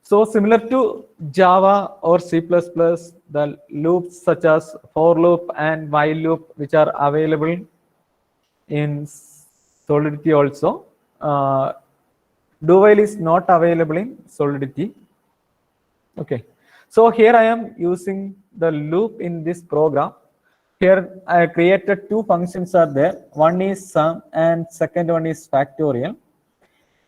B: So similar to Java or C++, the loops such as for loop and while loop which are available in Solidity also. Do while is not available in Solidity. Okay. So here I am using the loop in this program. Here I created two functions are there. One is sum and second one is factorial.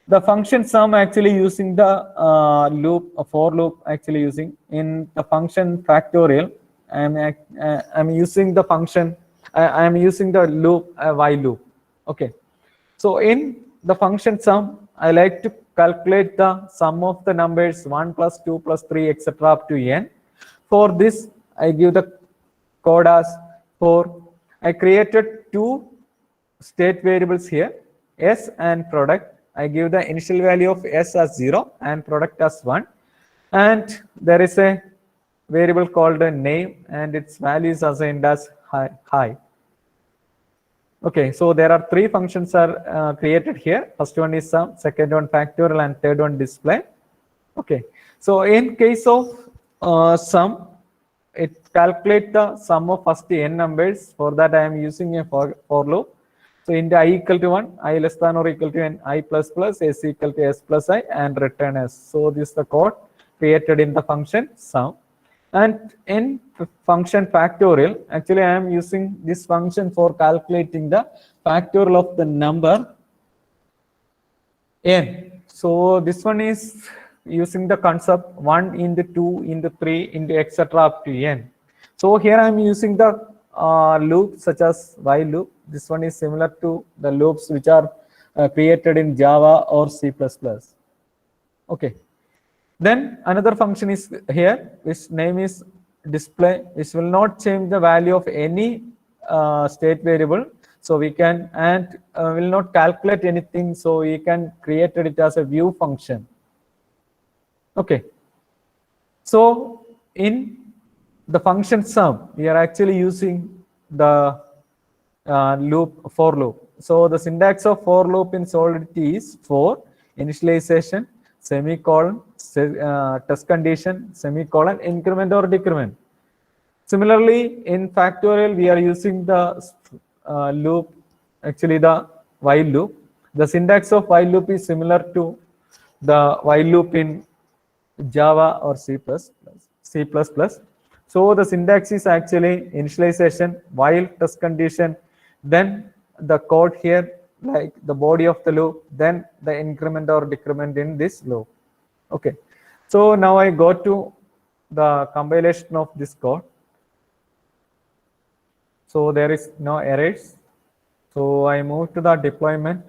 B: The function sum actually using the loop, for loop actually using in the function factorial. I'm using the function, I'm using the loop, while loop. Okay. So in the function sum, I like to calculate the sum of the numbers 1 plus 2 plus 3 etc. up to n. For this, I give the code as for. I created two state variables here, s and product. I give the initial value of s as 0 and product as 1. And there is a variable called a name and its value is assigned as hi. Okay, so there are three functions are created here. First one is sum, second one factorial, and third one display. Okay, so in case of sum, it calculates the sum of first n numbers. For that, I am using a for loop. So in the I equal to 1, I less than or equal to n, I plus plus, s equal to s plus I, and return s. So this is the code created in the function sum. And in function factorial, actually I am using this function for calculating the factorial of the number n. So this one is using the concept 1 into 2 into 3 into etc. up to n. So here I am using the loop such as while loop. This one is similar to the loops which are created in Java or C++. Okay. Then another function is here, which name is display, which will not change the value of any state variable. So we can, and will not calculate anything. So we can create it as a view function. Okay. So in the function sum, we are actually using the loop, for loop. So the syntax of for loop in Solidity is for initialization, semicolon, test condition, semicolon, increment or decrement. Similarly, in factorial, we are using the loop, actually the while loop. The syntax of while loop is similar to the while loop in Java or C++. So the syntax is actually initialization, while test condition, then the code here like the body of the loop, then the increment or decrement in this loop. Okay, so now I go to the compilation of this code. So there is no errors. So I move to the deployment.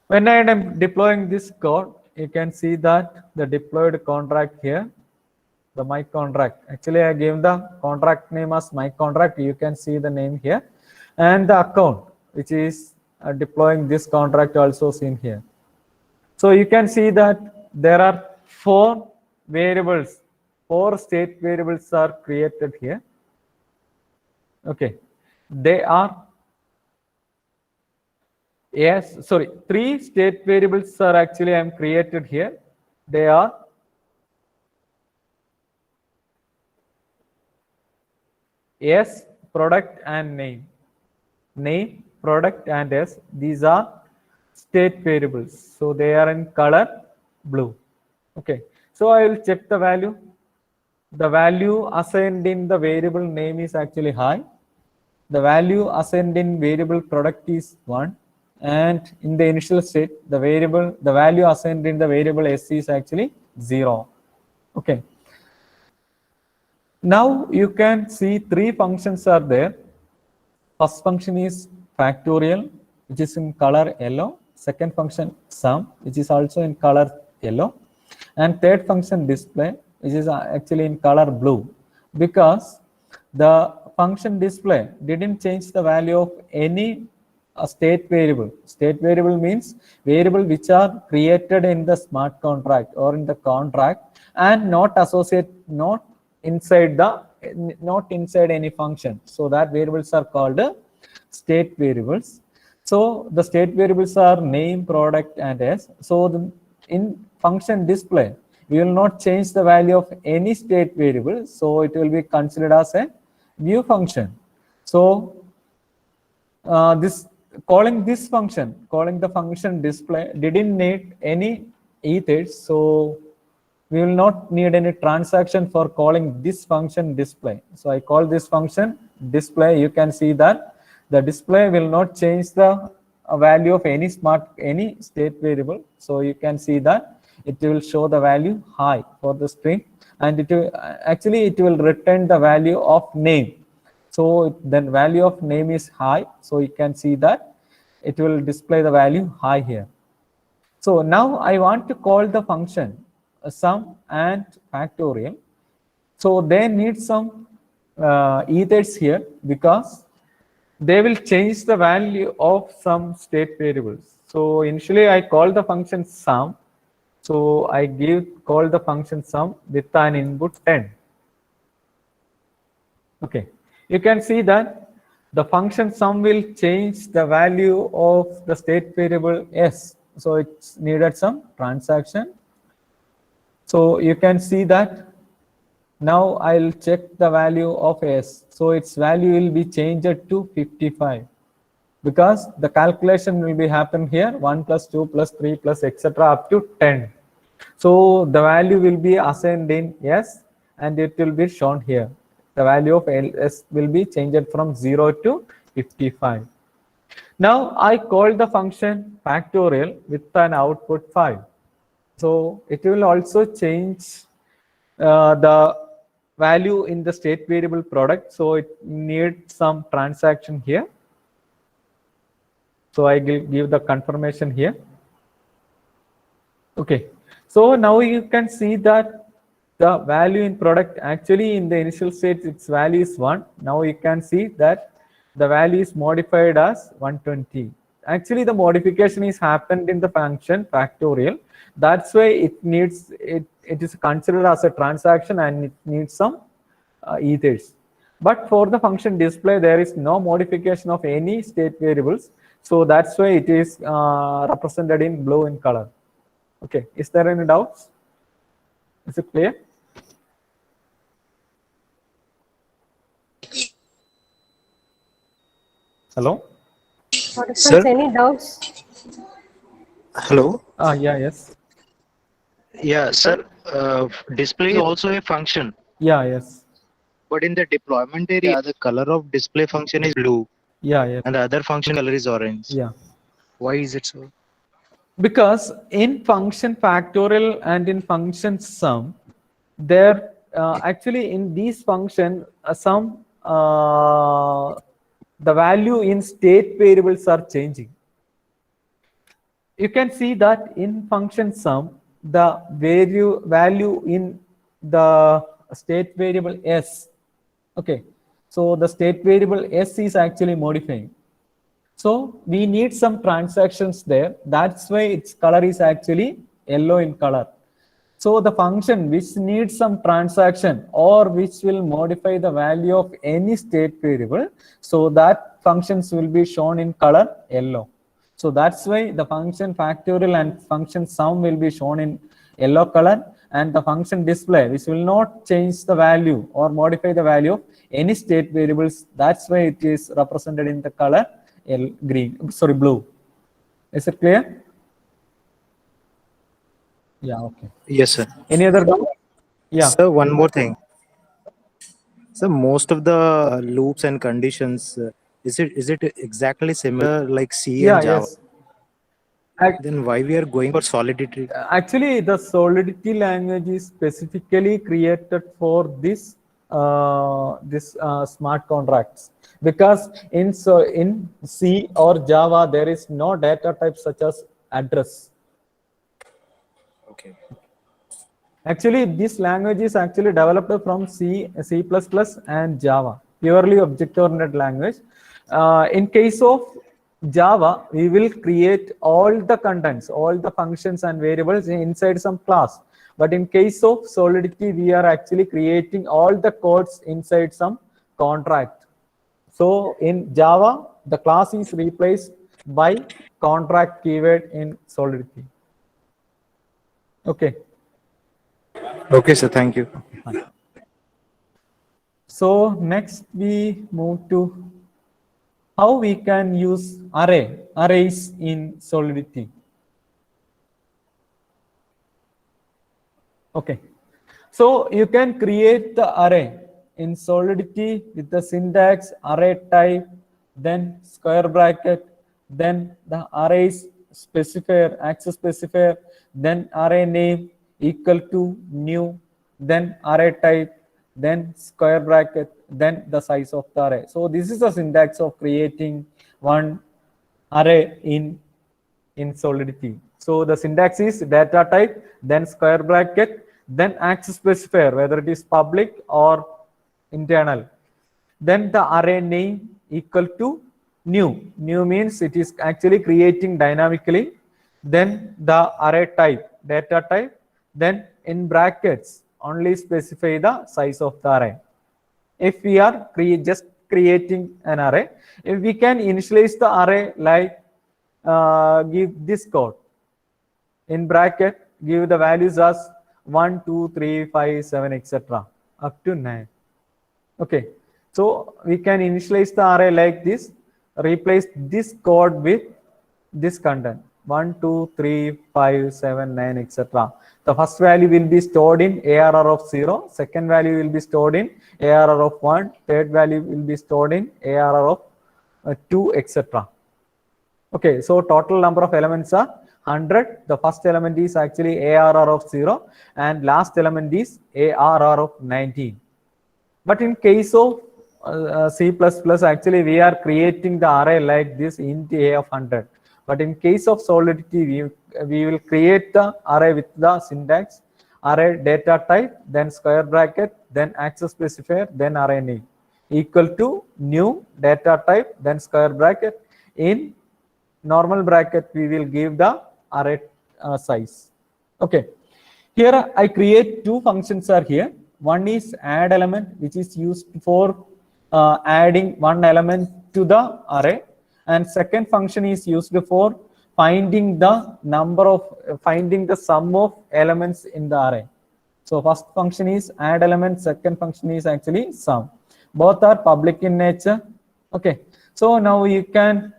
B: When I am deploying this code, you can see that the deployed contract here, the my contract. Actually, I gave the contract name as my contract. You can see the name here, and the account, which is deploying this contract, also seen here. So you can see that there are 4 variables, 4 state variables are created here. Okay, they are 3 state variables are actually I am created here. They are S, product and name. Name, product and S. These are state variables. So they are in color blue. Okay. So I will check the value. The value assigned in the variable name is actually high. The value assigned in variable product is 1. And in the initial state, the value assigned in the variable S is actually 0. Okay. Now you can see 3 functions are there. First function is factorial, which is in color yellow. Second function sum, which is also in color yellow. And third function display, which is actually in color blue, because the function display didn't change the value of any state variable. State variable means variable which are created in the smart contract or in the contract and not inside any function. So that variables are called state variables. So the state variables are name, product and S. So in function display, we will not change the value of any state variable. So it will be considered as a new function. So calling the function display didn't need any ethers. So we will not need any transaction for calling this function display. So I call this function display. You can see that the display will not change the value of any state variable. So you can see that it will show the value high for the string, and it will return the value of name. So then value of name is high. So you can see that it will display the value high here. So now I want to call the function sum and factorial. So they need some ethers here, because they will change the value of some state variables. So initially I call the function sum. So I call the function sum with an input 10. Okay, you can see that the function sum will change the value of the state variable S. So it's needed some transaction. So you can see that now I'll check the value of S. So its value will be changed to 55, because the calculation will be happen here 1 plus 2 plus 3 plus etc. up to 10. So the value will be assigned in S and it will be shown here. The value of S will be changed from 0 to 55. Now I call the function factorial with an output 5. So it will also change the value in the state variable product. So it needs some transaction here. So I give the confirmation here. Okay. So now you can see that the value in product, actually in the initial state its value is 1. Now you can see that the value is modified as 120. Actually the modification is happened in the function factorial. That's why it is considered as a transaction and it needs some ethers. But for the function display, there is no modification of any state variables. So that's why it is represented in blue in color. Okay, is there any doubts? Is it clear? Hello?
A: Participants, any doubts?
C: Hello.
B: Yes.
C: Yeah, sir. Display is also a function.
B: Yes.
C: But in the deployment area, the color of display function is blue.
B: Yeah.
C: and the other function color is orange.
B: Yeah.
C: Why is it so?
B: Because in function factorial and in function sum, there actually in these function sum the value in state variables are changing. You can see that in function sum, the value in the state variable s. Okay, so the state variable s is actually modifying. So we need some transactions there. That's why its color is actually yellow in color. So the function which needs some transaction or which will modify the value of any state variable, so that functions will be shown in color yellow. So that's why the function factorial and function sum will be shown in yellow color, and the function display, which will not change the value or modify the value of any state variables. That's why it is represented in the color blue. Is it clear? Yeah, okay.
C: Yes, sir.
B: Any other doubt? Yeah.
E: So one more thing. So most of the loops and conditions, is it exactly similar like C
B: Yeah,
E: and Java?
B: yes. Ac-
E: Then why we are going for Solidity?
B: Actually, the Solidity language is specifically created for this smart contracts, because in C or Java there is no data type such as address.
E: Okay.
B: Actually, this language is actually developed from C, C++, and Java, purely object-oriented language. In case of Java, we will create all the contents, all the functions and variables inside some class. But in case of Solidity, we are actually creating all the codes inside some contract. So in Java, the class is replaced by contract keyword in Solidity. Okay.
E: Okay, sir. Thank you.
B: So next we move to how we can use arrays in Solidity. Okay, so you can create the array in Solidity with the syntax array type, then square bracket, then the arrays specifier, access specifier, then array name equal to new, then array type, then square bracket, then the size of the array. So this is the syntax of creating one array in Solidity. So the syntax is data type, then square bracket, then access specifier, whether it is public or internal. Then the array name equal to new. New means it is actually creating dynamically. Then the array type, data type, then in brackets only specify the size of the array. If we are just creating an array, if we can initialize the array like give this code in bracket, give the values as 1, 2, 3, 5, 7, etc. up to 9. Okay, so we can initialize the array like this, replace this code with this content 1, 2, 3, 5, 7, 9, etc. The first value will be stored in ARR of 0, second value will be stored in ARR of 1, third value will be stored in ARR of 2, etc. Okay, so total number of elements are 100. The first element is actually ARR of 0 and last element is ARR of 19. But in case of C++, actually we are creating the array like this int A of 100. But in case of Solidity, we will create the array with the syntax array data type, then square bracket, then access specifier, then array name equal to new data type, then square bracket. In normal bracket, we will give the array size. Okay, here I create two functions are here. One is add element, which is used for adding one element to the array, and second function is used for finding the finding the sum of elements in the array. So first function is add element, second function is actually sum. Both are public in nature. Okay, so now you can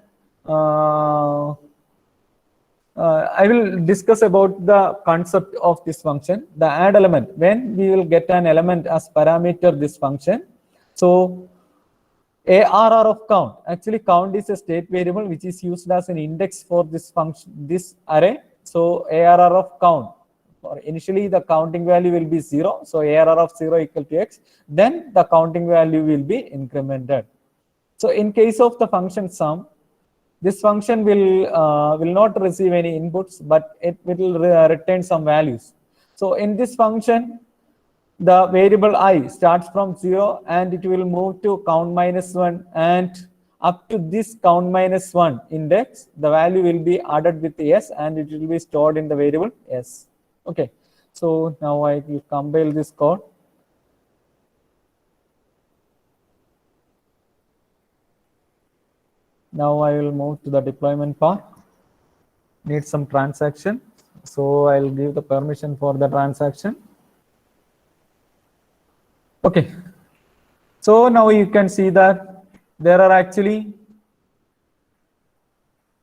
B: I will discuss about the concept of this function, the add element. When we will get an element as parameter this function, so ARR of count. Actually, count is a state variable which is used as an index for this function, this array. So ARR of count. Initially, the counting value will be 0. So ARR of 0 equal to x. Then the counting value will be incremented. So in case of the function sum, this function will not receive any inputs, but it will return some values. So in this function, the variable I starts from 0 and it will move to count minus 1, and up to this count minus 1 index, the value will be added with s and it will be stored in the variable s. Okay, so now I will compile this code. Now I will move to the deployment part. Need some transaction. So I'll give the permission for the transaction. Okay. So now you can see that there are actually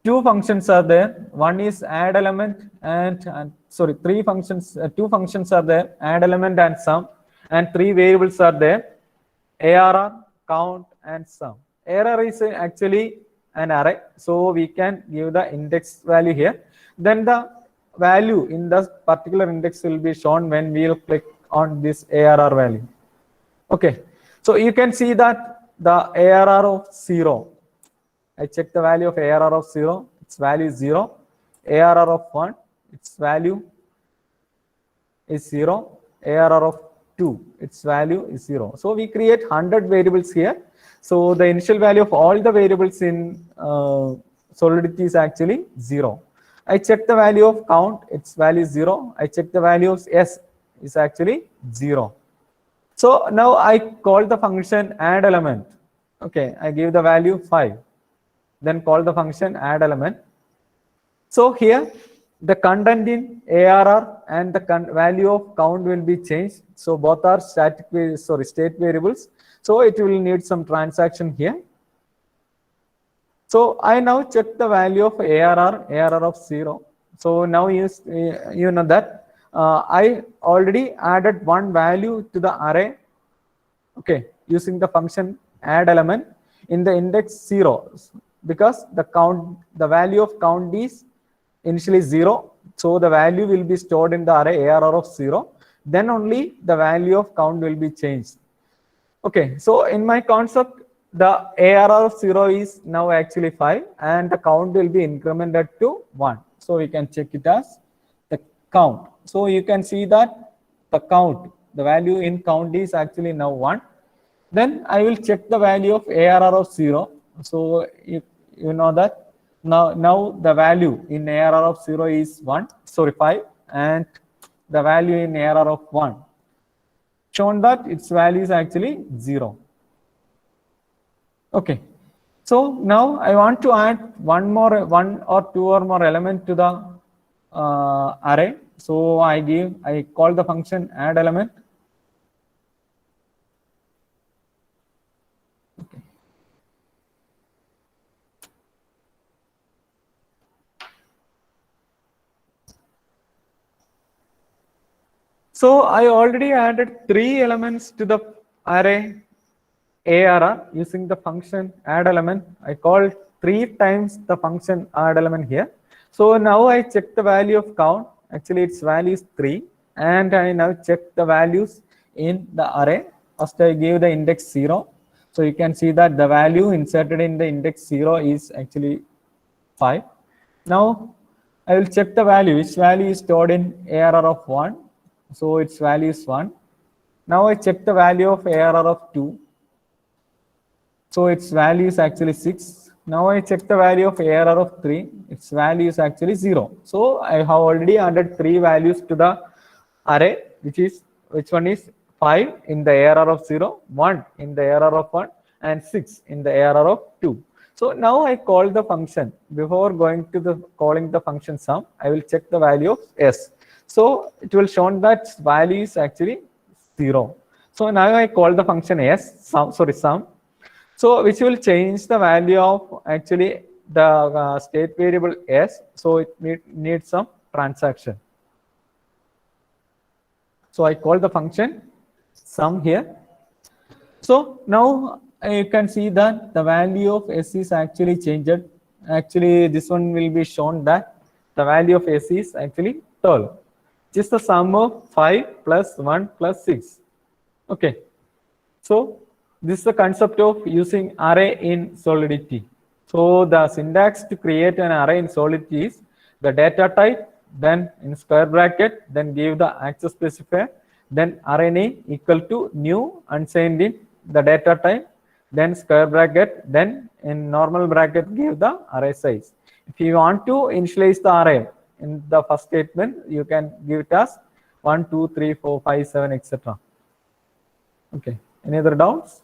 B: two functions are there. One is add element and sorry, three functions, two functions are there, add element and sum, and three variables are there, ARR, count, and sum. ARR is actually an array, so we can give the index value here. Then the value in the particular index will be shown when we will click on this ARR value. Okay, so you can see that the ARR of 0, I check the value of ARR of 0, its value is 0. ARR of 1, its value is 0. ARR of 2, its value is 0. So we create 100 variables here. So the initial value of all the variables in Solidity is actually 0. I check the value of count, its value is 0. I check the value of s is actually 0. So now I call the function add element. Okay, I give the value 5. Then call the function add element. So here the content in ARR and the value of count will be changed. So both are state variables. So it will need some transaction here. So I now check the value of ARR of 0. So now you know that I already added one value to the array. Okay, using the function add element in the index 0, because the value of count is initially 0. So the value will be stored in the array ARR of 0. Then only the value of count will be changed. Okay, so in my concept, the ARR of 0 is now actually 5 and the count will be incremented to 1. So we can check it as the count. So you can see that the count, the value in count is actually now 1. Then I will check the value of ARR of 0. So you know that now the value in ARR of 0 is 5, and the value in ARR of 1 shown that its value is actually 0. Okay, so now I want to add one or two or more element to the array. So I call the function add element. Okay. So I already added 3 elements to the array ARR using the function add element. I called 3 times the function add element here. So now I check the value of count. Actually, its value is 3, and I now check the values in the array. First, I give the index 0. So you can see that the value inserted in the index 0 is actually 5. Now I will check the value. Which value is stored in ARR of 1? So its value is 1. Now I check the value of ARR of 2. So its value is actually 6. Now I check the value of ARR of 3. Its value is actually 0. So I have already added 3 values to the array, which one is 5 in the ARR of 0, 1 in the ARR of 1, and 6 in the ARR of 2. So now I call the function. Before going to calling the function sum, I will check the value of s. So it will show that value is actually 0. So now I call the function sum. So which will change the value of actually the state variable s. So it needs some transaction. So I call the function sum here. So now you can see that the value of S is actually changed. Actually, this one will be shown that the value of S is actually 12, which is the sum of 5 plus 1 plus 6. Okay. So this is the concept of using array in Solidity. So the syntax to create an array in Solidity is the data type, then in square bracket, then give the access specifier, then array name equal to new unsigned in the data type, then square bracket, then in normal bracket give the array size. If you want to initialize the array in the first statement, you can give it as 1, 2, 3, 4, 5, 7, etc. Okay. Any other doubts?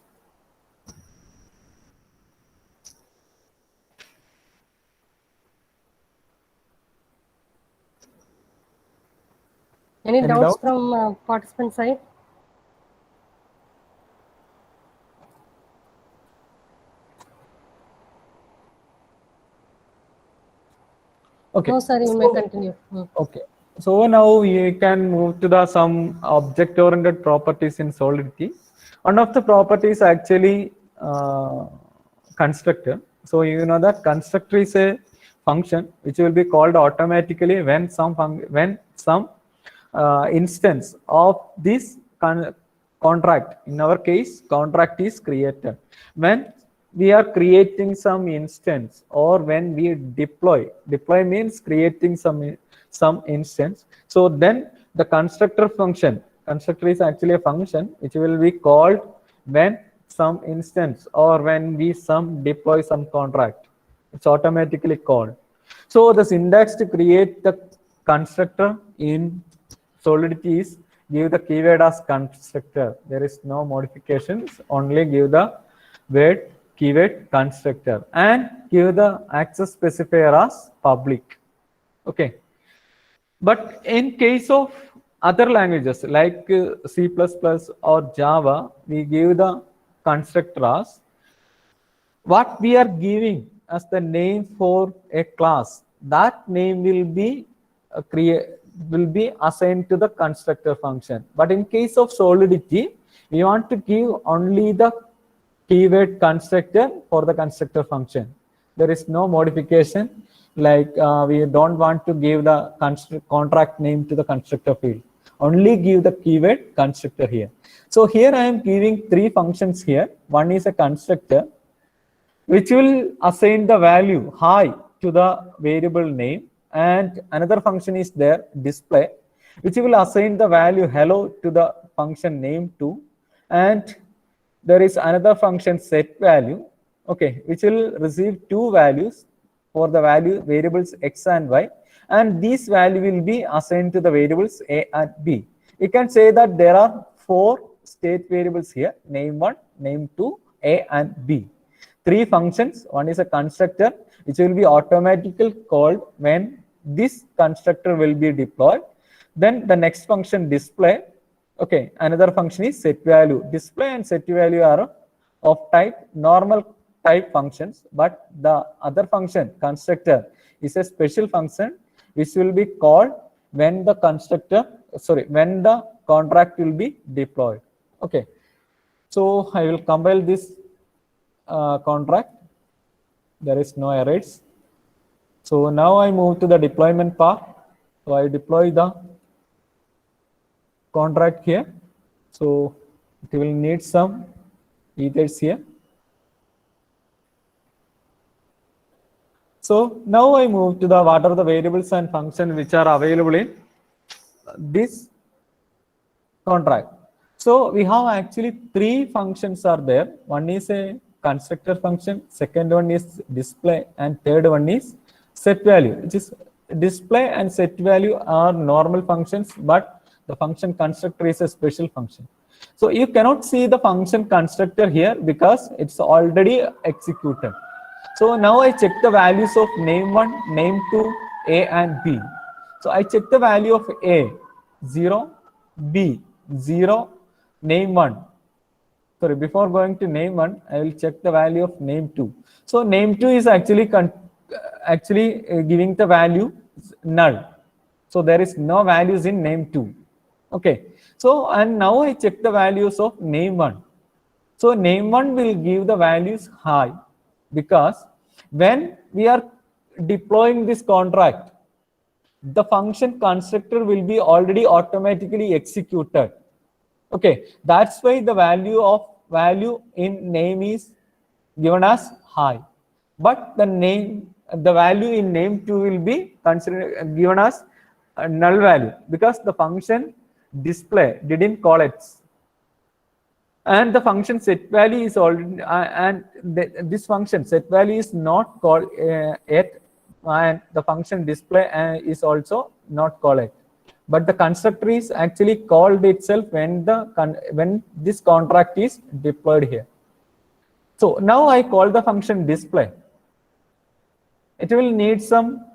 A: Any
B: Any
A: doubts
B: doubts?
A: from participant side?
B: Okay.
A: No, sir, you may continue.
B: Okay. So now you can move to the some object-oriented properties in Solidity. One of the properties actually constructor. So you know that constructor is a function which will be called automatically when some instance of this contract, in our case contract, is created. When we are creating some instance, or when we deploy means creating some instance. So then the constructor is actually a function which will be called when some instance, or when we deploy some contract, it's automatically called. So the syntax to create the constructor in Solidity is give the keyword as constructor. There is no modifications, only give the word keyword constructor and give the access specifier as public. Okay. But in case of other languages like C++ or Java, we give the constructor as what we are giving as the name for a class. That name will be assigned to the constructor function. But in case of Solidity, we want to give only the keyword constructor for the constructor function. There is no modification, like we don't want to give the contract name to the constructor field. Only give the keyword constructor here. So here I am giving 3 functions here. One is a constructor which will assign the value hi to the variable name, and another function is there, display, which will assign the value hello to the function name too, and there is another function set value, okay, which will receive 2 values for the variables x and y, and these value will be assigned to the variables a and b. You can say that there are 4 state variables here, name1, name2, a and b. 3 functions. One is a constructor which will be automatically called when this constructor will be deployed. Then the next function display. Okay, another function is set value. Display and set value are of type normal type functions, but the other function constructor is a special function which will be called when the when the contract will be deployed. Okay, so I will compile this contract. There is no errors. So now I move to the deployment part. So I deploy the contract here. So it will need some ethers here. So now I move to the what are the variables and functions which are available in this contract. So we have actually 3 functions are there. One is a constructor function, second one is display, and third one is set value, which is display and set value are normal functions, but the function constructor is a special function. So you cannot see the function constructor here because it's already executed. So now I check the values of name1, name2, a and b. So I check the value of a 0, b 0, name1. Sorry, before going to name1, I will check the value of name2. So name2 is actually giving the value null. So there is no values in name2. Okay. So and now I check the values of name1. So name1 will give the values high, because when we are deploying this contract, the function constructor will be already automatically executed. Okay, that's why the value in name is given as high, but the value in name2 will be considered given as a null value, because the function display didn't call it, and the function set value is already this function set value is not called yet, and the function display is also not called yet, but the constructor is actually called itself when this contract is deployed here. So now I call the function display. It will need some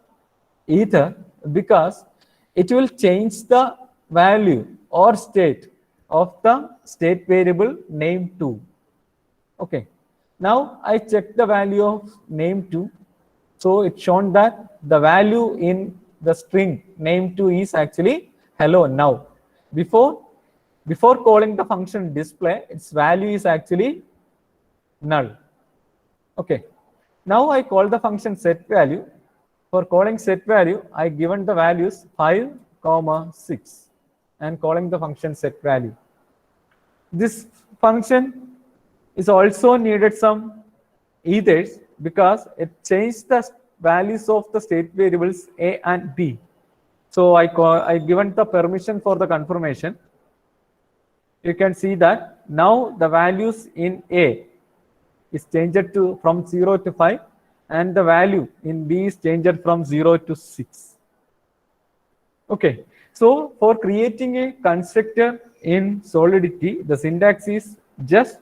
B: ether, because it will change the value or state of the state variable name2. Okay, now I check the value of name2. So it's shown that the value in the string name2 is actually hello now. Before calling the function display, its value is actually null. Okay, now I call the function set value. For calling set value, I given the values 5, 6, and calling the function set value. This function is also needed some ethers, because it changed the values of the state variables a and b. So I given the permission for the confirmation. You can see that now the values in a is changed from 0 to 5, and the value in b is changed from 0 to 6. Okay, so for creating a constructor in Solidity, the syntax is just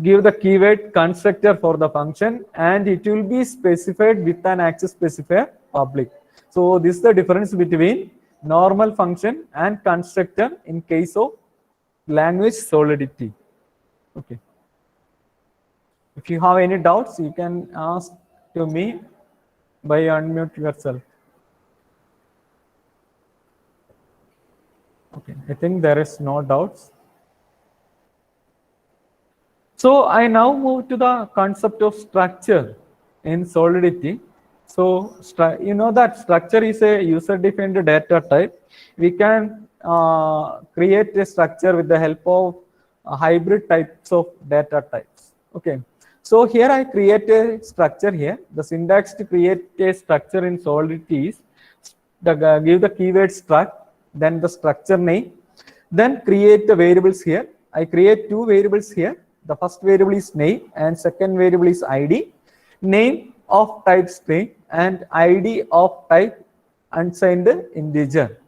B: give the keyword constructor for the function, and it will be specified with an access specifier public. So this is the difference between normal function and constructor in case of language Solidity. Okay. If you have any doubts, you can ask to me by unmute yourself. Okay, I think there is no doubts. So I now move to the concept of structure in Solidity. So you know that structure is a user-defined data type. We can create a structure with the help of hybrid types of data types. Okay. So here I create a structure here. The syntax to create a structure in Solidity is give the keyword struct, then the structure name, then create the variables here. I create two variables here. The first variable is name and second variable is ID. Name of type string and ID of type unsigned integer.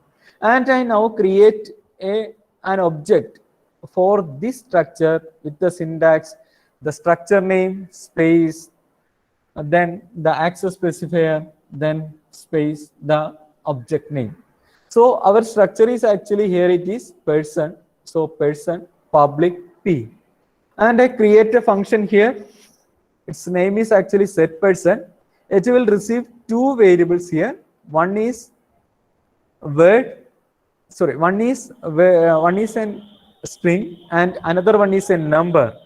B: And I now create an object for this structure with the syntax, the structure name, space, then the access specifier, then space, the object name. So our structure is actually here it is person. So person public p. And I create a function here. Its name is actually set person. It will receive two variables here. One is word. Sorry, one is a string and another one is a number.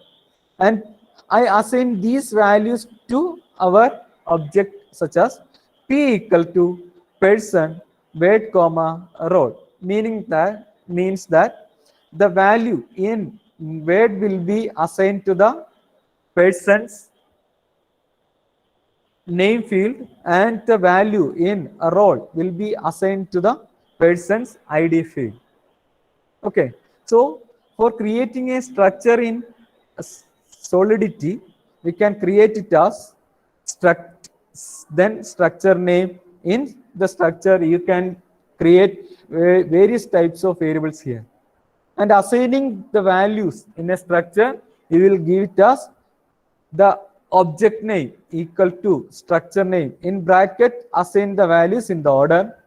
B: And I assign these values to our object such as p equal to person word comma role, means that the value in word will be assigned to the person's name field and the value in a role will be assigned to the person's ID field. Okay, so for creating a structure in Solidity, we can create it as struct, then structure name. In the structure, you can create various types of variables here. And assigning the values in a structure, you will give it as the object name equal to structure name. In bracket, assign the values in the order.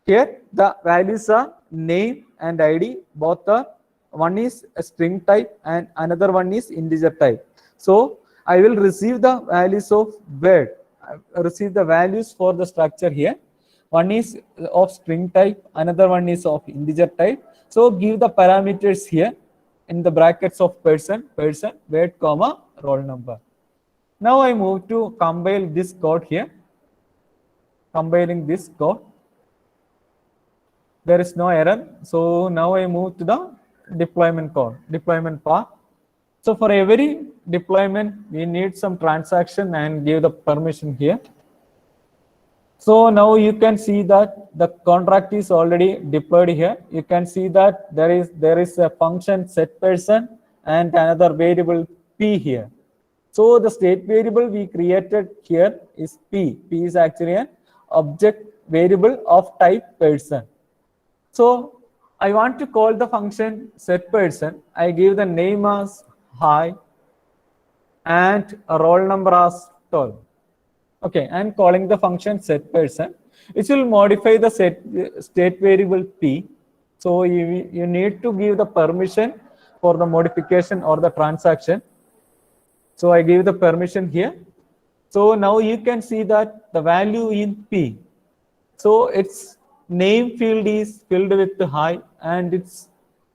B: Here, the values are name and ID. Both are, one is a string type and another one is integer type. So I will receive the values of word. I receive the values for the structure here. One is of string type, another one is of integer type. So give the parameters here in the brackets of person, weight, comma, roll number. Now I move to compile this code here. Compiling this code. There is no error. So now I move to the deployment code, deployment path. So for every deployment, we need some transaction and give the permission here. So now you can see that the contract is already deployed here. You can see that there is a function set person and another variable p here. So the state variable we created here is p. P is actually an object variable of type person. So I want to call the function set person. I give the name as hi and a roll number as 12. Okay, I'm calling the function set person, which will modify the state variable p. So you need to give the permission for the modification or the transaction. So I give the permission here. So now you can see that the value in p. So its name field is filled with hi and its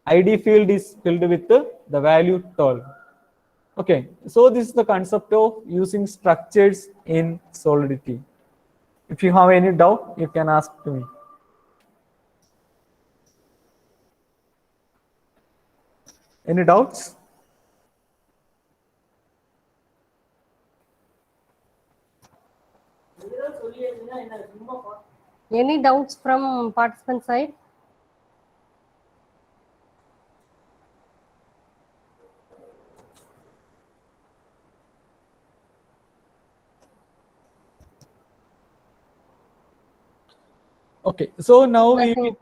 B: ID field is filled with the value 12. Okay, so this is the concept of using structures in Solidity. If you have any doubt, you can ask to me. Any doubts?
A: Any doubts from participant side?
B: Okay, so now
A: Nothing.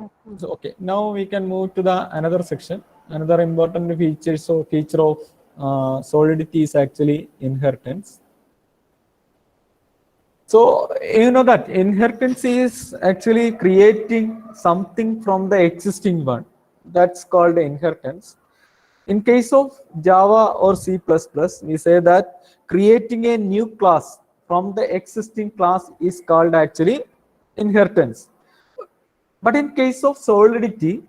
B: we can move to the another section. Another important feature of Solidity is actually inheritance. So you know that inheritance is actually creating something from the existing one. That's called inheritance. In case of Java or C++, we say that creating a new class from the existing class is called actually inheritance. But in case of Solidity,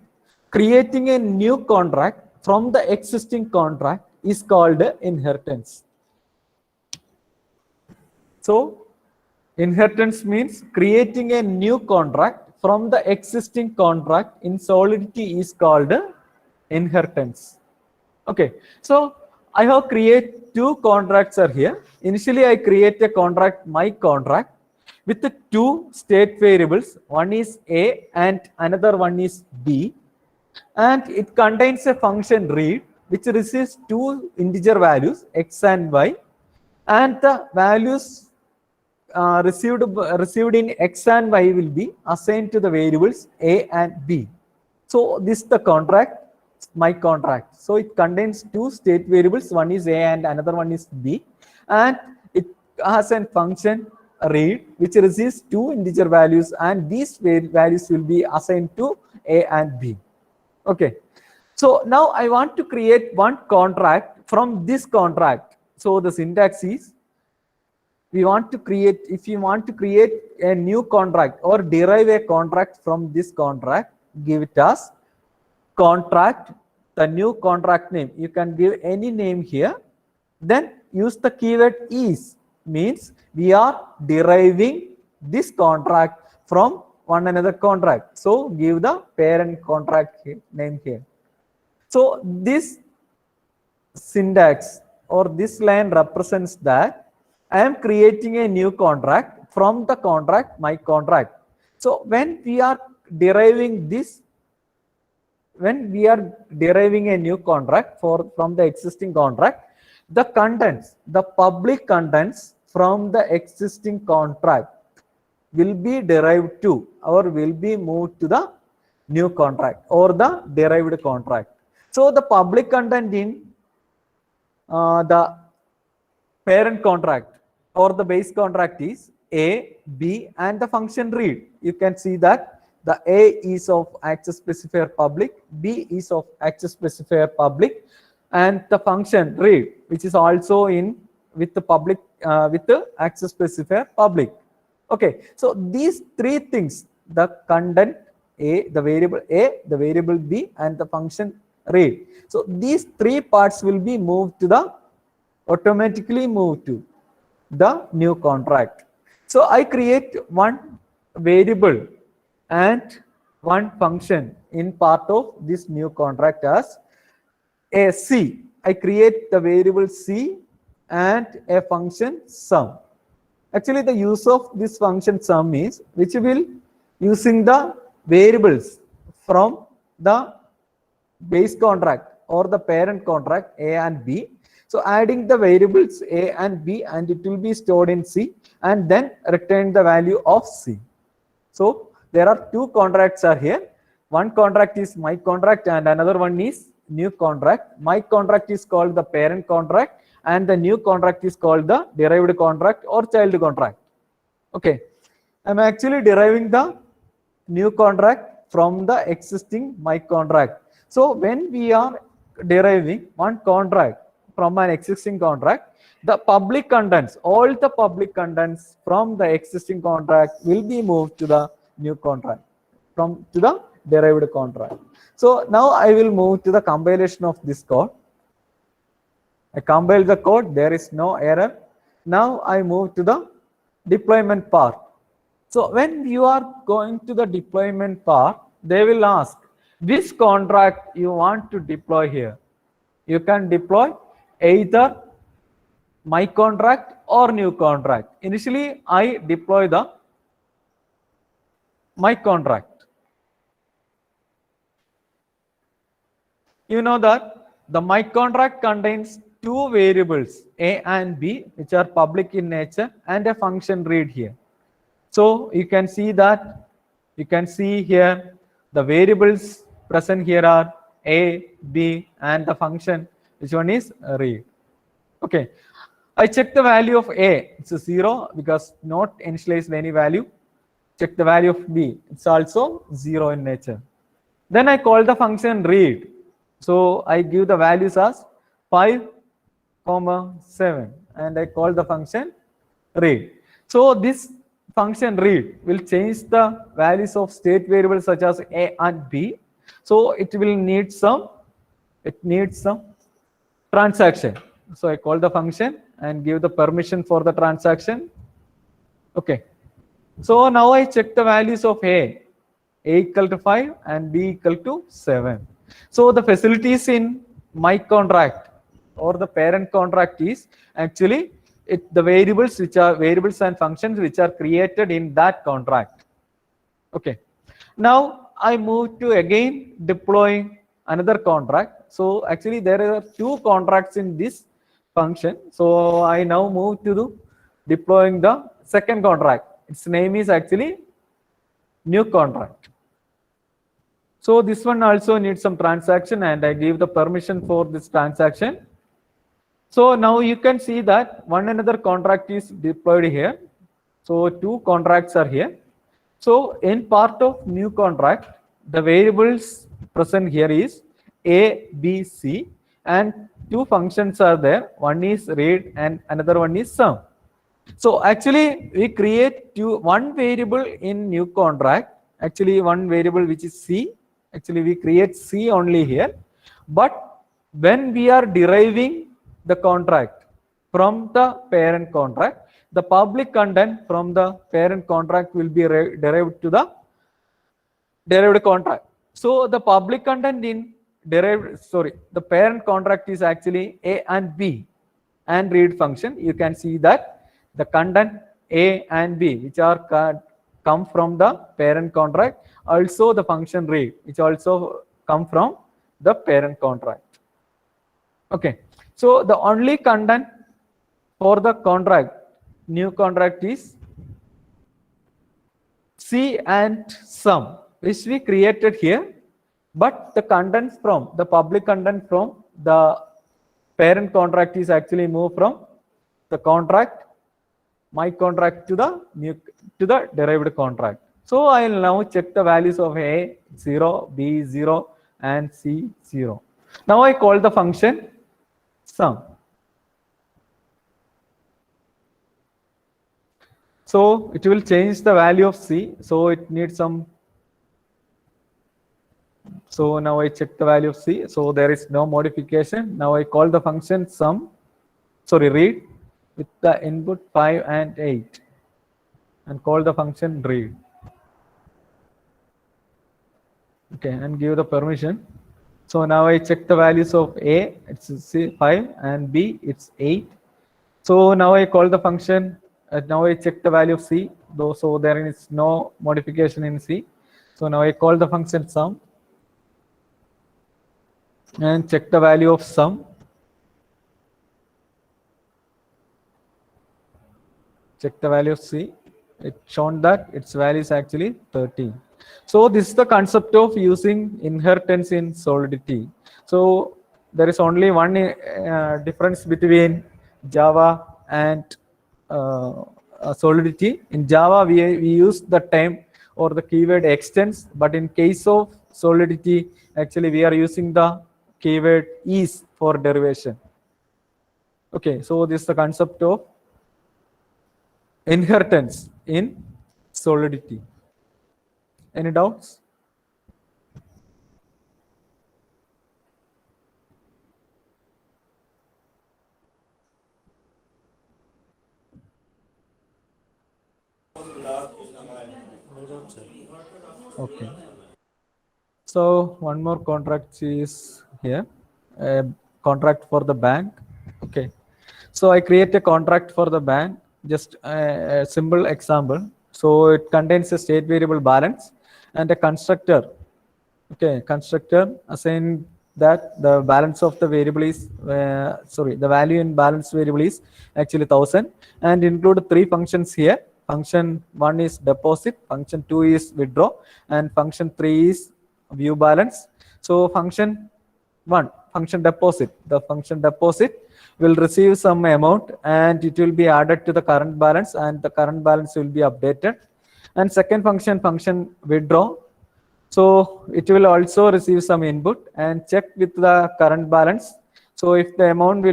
B: creating a new contract from the existing contract is called inheritance. So inheritance means creating a new contract from the existing contract in Solidity is called inheritance. Okay, so I have created two contracts are here. Initially, I create a contract, my contract, with the two state variables. One is A and another one is B. And it contains a function read, which receives two integer values, x and y. And the values received in x and y will be assigned to the variables A and B. So this is the contract, my contract. So it contains two state variables, one is A and another one is B, and it has a function read which receives two integer values, and these values will be assigned to A and B. Okay, so now I want to create one contract from this contract. So the syntax is, we want to create, if you want to create a new contract or derive a contract from this contract, give it as contract, the new contract name. You can give any name here. Then use the keyword is, means we are deriving this contract from one another contract. So give the parent contract name here. So this syntax or this line represents that I am creating a new contract from the contract, my contract. So when we are deriving this, when we are deriving a new contract from the existing contract, the contents, the public contents from the existing contract will be derived to or will be moved to the new contract or the derived contract. So the public content in the parent contract or the base contract is A, B, and the function read. You can see that the A is of access specifier public, B is of access specifier public, and the function read, which is also in with the public with the access specifier public. Okay, so these three things, the content A, the variable B, and the function read. So these three parts will be moved to the automatically moved to the new contract. So I create one variable and one function in part of this new contract as a C. I create the variable C and a function sum. Actually, the use of this function sum is which will using the variables from the base contract or the parent contract A and B. So adding the variables A and B, and it will be stored in C and then return the value of C. So there are two contracts are here. One contract is my contract and another one is new contract. My contract is called the parent contract and the new contract is called the derived contract or child contract. Okay, I'm actually deriving the new contract from the existing my contract. So when we are deriving one contract from an existing contract, the public contents, all the public contents from the existing contract will be moved to the new contract, from to the derived contract. So now I will move to the compilation of this code. I compile the code, there is no error. Now I move to the deployment part. So when you are going to the deployment part, they will ask which contract you want to deploy here. You can deploy either my contract or new contract. Initially, I deploy the my contract. You know that the my contract contains two variables A and B, which are public in nature, and a function read here. So you can see that, you can see here the variables present here are A, B, and the function, which one is read. Okay, I check the value of A, it's a 0 because not initialized any value. Check the value of B, it's also 0 in nature. Then I call the function read. So I give the values as 5, 7, and I call the function read. So this function read will change the values of state variables such as A and B. So it will need some, transaction. So I call the function and give the permission for the transaction. Okay. So now I check the values of A equal to 5 and B equal to 7. So the facilities in my contract or the parent contract is actually the variables which are variables and functions which are created in that contract. Okay. Now I move to again deploying another contract. So actually there are two contracts in this function. So I now move to deploying the second contract. Its name is actually new contract. So this one also needs some transaction and I give the permission for this transaction. So now you can see that one another contract is deployed here. So two contracts are here. So in part of new contract, the variables present here is A, B, C, and two functions are there. One is read and another one is sum. So actually we create one variable in new contract. Actually one variable which is C. Actually we create C only here. But when we are deriving the contract from the parent contract, the public content from the parent contract will be derived to the derived contract. So the public content in the parent contract is actually A and B and read function. You can see that the content A and B which are come from the parent contract, also the function read which also come from the parent contract. Okay, so the only content for the contract, new contract is C and sum, which we created here, but the contents from the public content from the parent contract is actually moved from the contract, my contract to the derived contract. So I will now check the values of A 0, B 0, and C 0. Now I call the function sum. So it will change the value of C. So it needs some So now I check the value of C. So there is no modification. Now I call the function read with the input 5 and 8 and call the function read. Okay, and give the permission. So now I check the values of A, it's 5, and B, it's 8. So now I call the function, now I check the value of C, though, so there is no modification in C. So now I call the function sum and check the value of sum. Check the value of C. It's shown that its value is actually 13. So this is the concept of using inheritance in Solidity. So there is only one difference between Java and Solidity. In Java, we use the term or the keyword extends, but in case of Solidity, actually we are using the keyword is for derivation. Okay, so this is the concept of inheritance in Solidity. Any doubts? Okay. So one more contract is here, a contract for the bank. Okay. So I create a contract for the bank, just a simple example. So it contains a state variable balance and a constructor. Okay, constructor assign that the balance of the variable is, the value in balance variable is actually 1000 and include 3 functions here. Function 1 is deposit, function 2 is withdraw, and function 3 is view balance. So function 1, function deposit, the function deposit will receive some amount and it will be added to the current balance and the current balance will be updated. And second function, function withdraw, so it will also receive some input and check with the current balance. So if the amount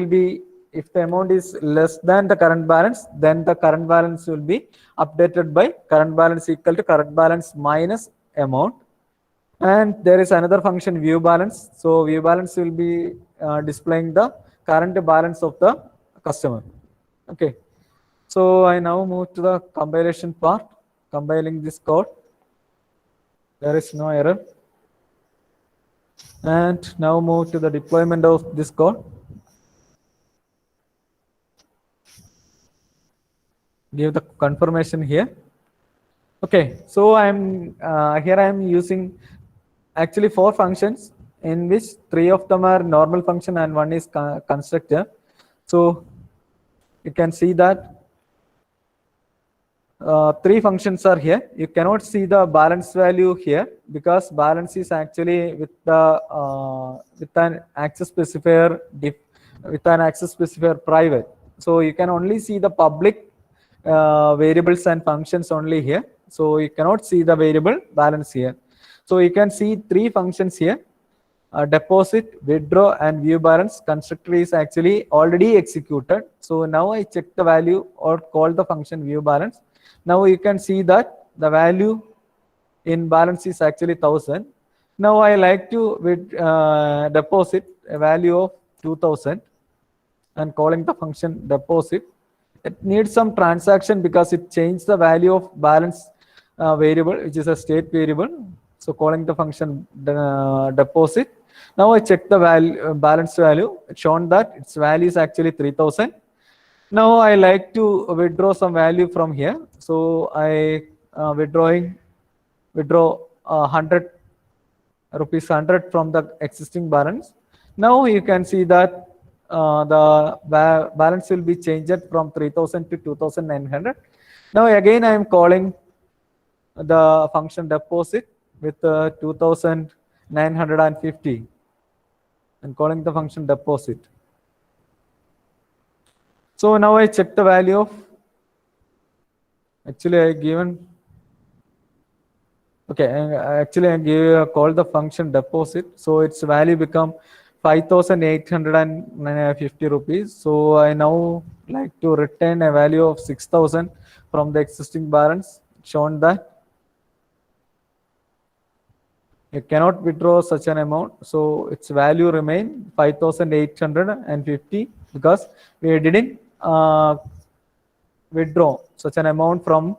B: is less than the current balance, then the current balance will be updated by current balance equal to current balance minus amount. And there is another function view balance. So view balance will be displaying the current balance of the customer. Okay. So I now move to the compilation part, compiling this code. There is no error. And now move to the deployment of this code. Give the confirmation here. Okay, so I'm here I am using actually 4 functions in which 3 of them are normal function and 1 is constructor. So you can see that 3 functions are here. You cannot see the balance value here because balance is actually with the with an access specifier private. So you can only see the public variables and functions only here. So you cannot see the variable balance here. So you can see 3 functions here. Deposit, withdraw, and view balance. Constructor is actually already executed. So now I check the value or call the function view balance. Now you can see that the value in balance is actually 1000. Now I like to deposit a value of 2000 and calling the function deposit. It needs some transaction because it changed the value of balance variable, which is a state variable. So calling the function deposit. Now I check the value, balance value. It's shown that its value is actually 3000. Now I like to withdraw some value from here. So I withdraw 100 rupees 100 from the existing balance. Now you can see that the balance will be changed from 3000 to 2900. Now again I am calling the function deposit with 2950 and calling the function deposit. So now I check the value of, actually I given, okay, actually I call the function deposit. So its value become 5850 rupees. So I now like to return a value of 6000 from the existing balance, shown that You cannot withdraw such an amount, so its value remain 5,850 because we didn't withdraw such an amount from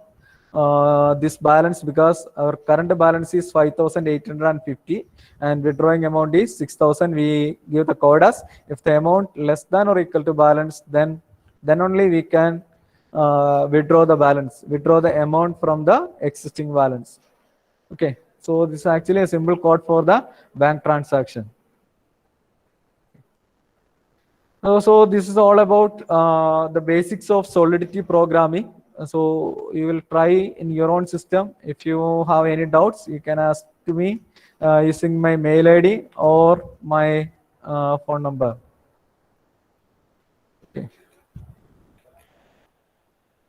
B: this balance because our current balance is 5,850 and withdrawing amount is 6,000. We give the code as if the amount less than or equal to balance, then only we can withdraw the amount from the existing balance. Okay, so this is actually a simple code for the bank transaction. So this is all about the basics of Solidity programming. So you will try in your own system. If you have any doubts, you can ask to me using my mail ID or my phone number. Okay.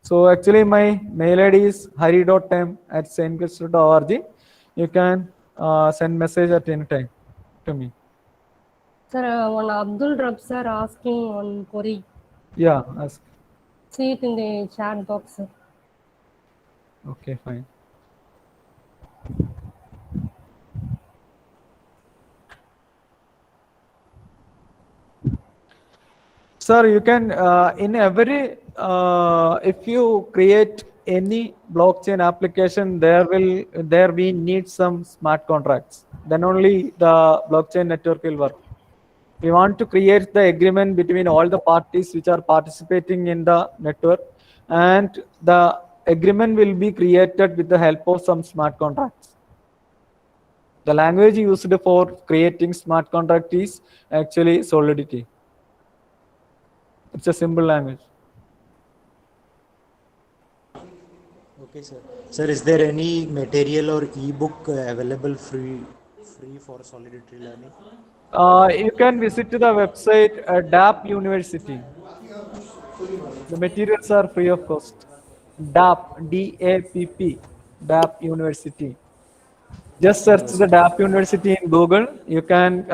B: So actually my mail ID is hari.m@saintchris.org. You can send message at any time to me.
A: Sir, one Abdul Rab sir asking one query.
B: Yeah, ask.
A: See it in the chat box, sir.
B: Okay, fine. Sir, you can in every if you create any blockchain application, there we need some smart contracts. Then only the blockchain network will work. We want to create the agreement between all the parties which are participating in the network, and the agreement will be created with the help of some smart contracts. The language used for creating smart contract is actually Solidity. It's a simple language.
E: Okay, sir. Sir, is there any material or ebook available free for Solidity learning?
B: You can visit the website DAP University. The materials are free of cost. DAP, D-A-P-P, DAP University. Just search the DAP University in Google. You can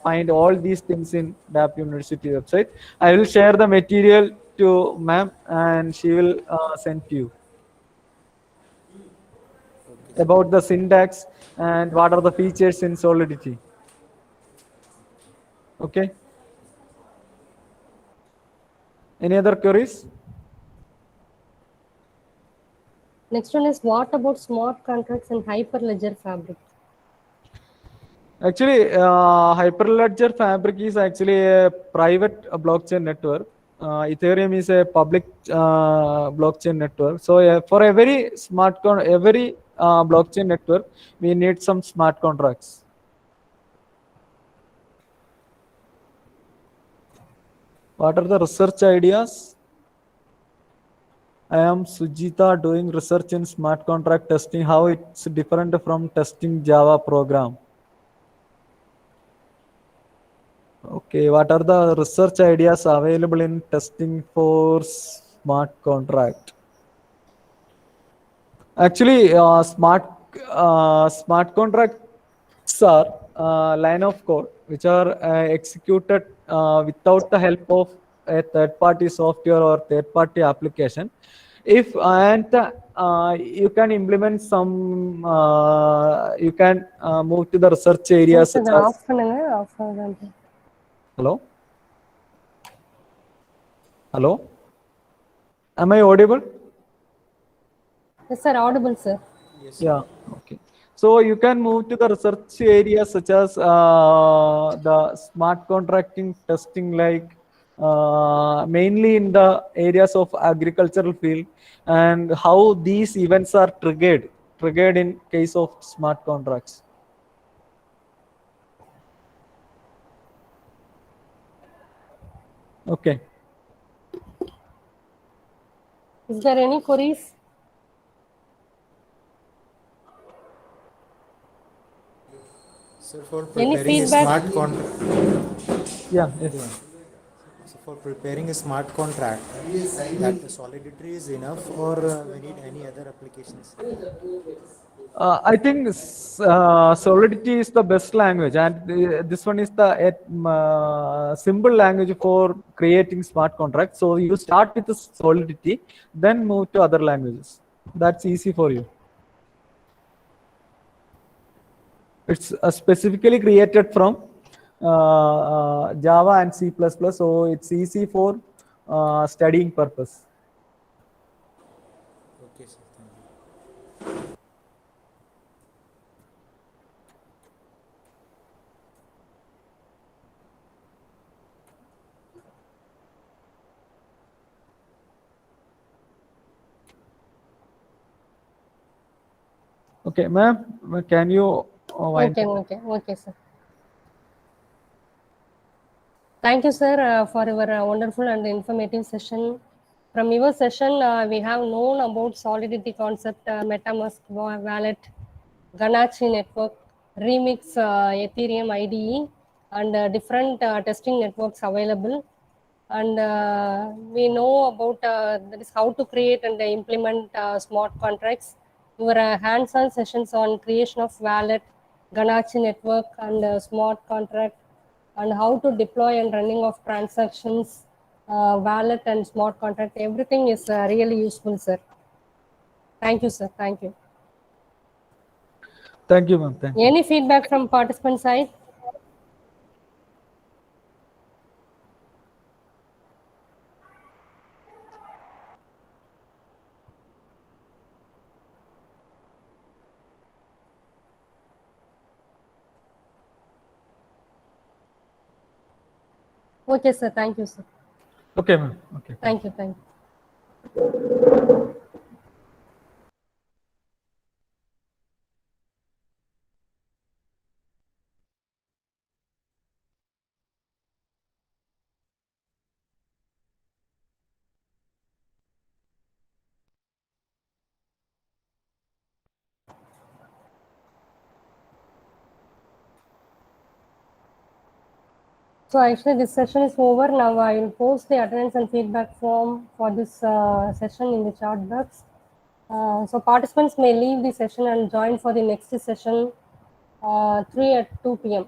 B: find all these things in DAP University website. I will share the material to ma'am and she will send to you about the syntax and what are the features in Solidity. Okay. Any other queries?
A: Next one is what about smart contracts and Hyperledger Fabric?
B: Actually, Hyperledger Fabric is actually a private blockchain network. Ethereum is a public blockchain network. So for every blockchain network, we need some smart contracts. What are the research ideas? I am Sujita doing research in smart contract testing, how it's different from testing Java program. Okay, what are the research ideas available in testing for smart contract? Actually, smart contracts are line of code which are executed without the help of a third-party software or third-party application. If you can implement some, you can move to the research areas such as. Hello? Hello? Am I audible?
A: Yes, sir, audible, sir.
E: Yes.
B: Yeah, okay. So you can move to the research areas such as the smart contracting testing, like mainly in the areas of agricultural field, and how these events are triggered in case of smart contracts. Okay.
A: Is there any queries?
E: Sir, for
A: Any
E: preparing a
A: feedback?
E: smart contract.
B: Yeah. Yes.
E: So for preparing a smart contract, that the Solidity is enough, or we need any other applications?
B: I think Solidity is the best language, and this one is the simple language for creating smart contracts. So you start with the Solidity, then move to other languages. That's easy for you. It's specifically created from Java and C++, so it's easy for studying purpose.
E: Okay, sir. Thank you.
B: Okay, ma'am, can you wind up?
A: Okay, sir. Thank you, sir, for your wonderful and informative session. From your session, we have known about Solidity concept, MetaMask wallet, Ganache network, Remix Ethereum IDE, and different testing networks available. And we know about that is how to create and implement smart contracts. Your hands-on sessions on creation of wallet, Ganache network, and smart contract, and how to deploy and running of transactions, wallet and smart contract. Everything is really useful, sir. Thank you, sir. Thank you.
B: Thank you, ma'am. Thank you.
A: Any feedback from participant side? Okay, sir. Thank you, sir.
B: Okay, ma'am. Okay.
A: Thank you. Thank you. So actually this session is over. Now I will post the attendance and feedback form for this session in the chat box. So participants may leave the session and join for the next session 3 at 2 p.m.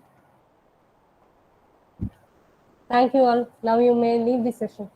A: Thank you all. Now you may leave the session.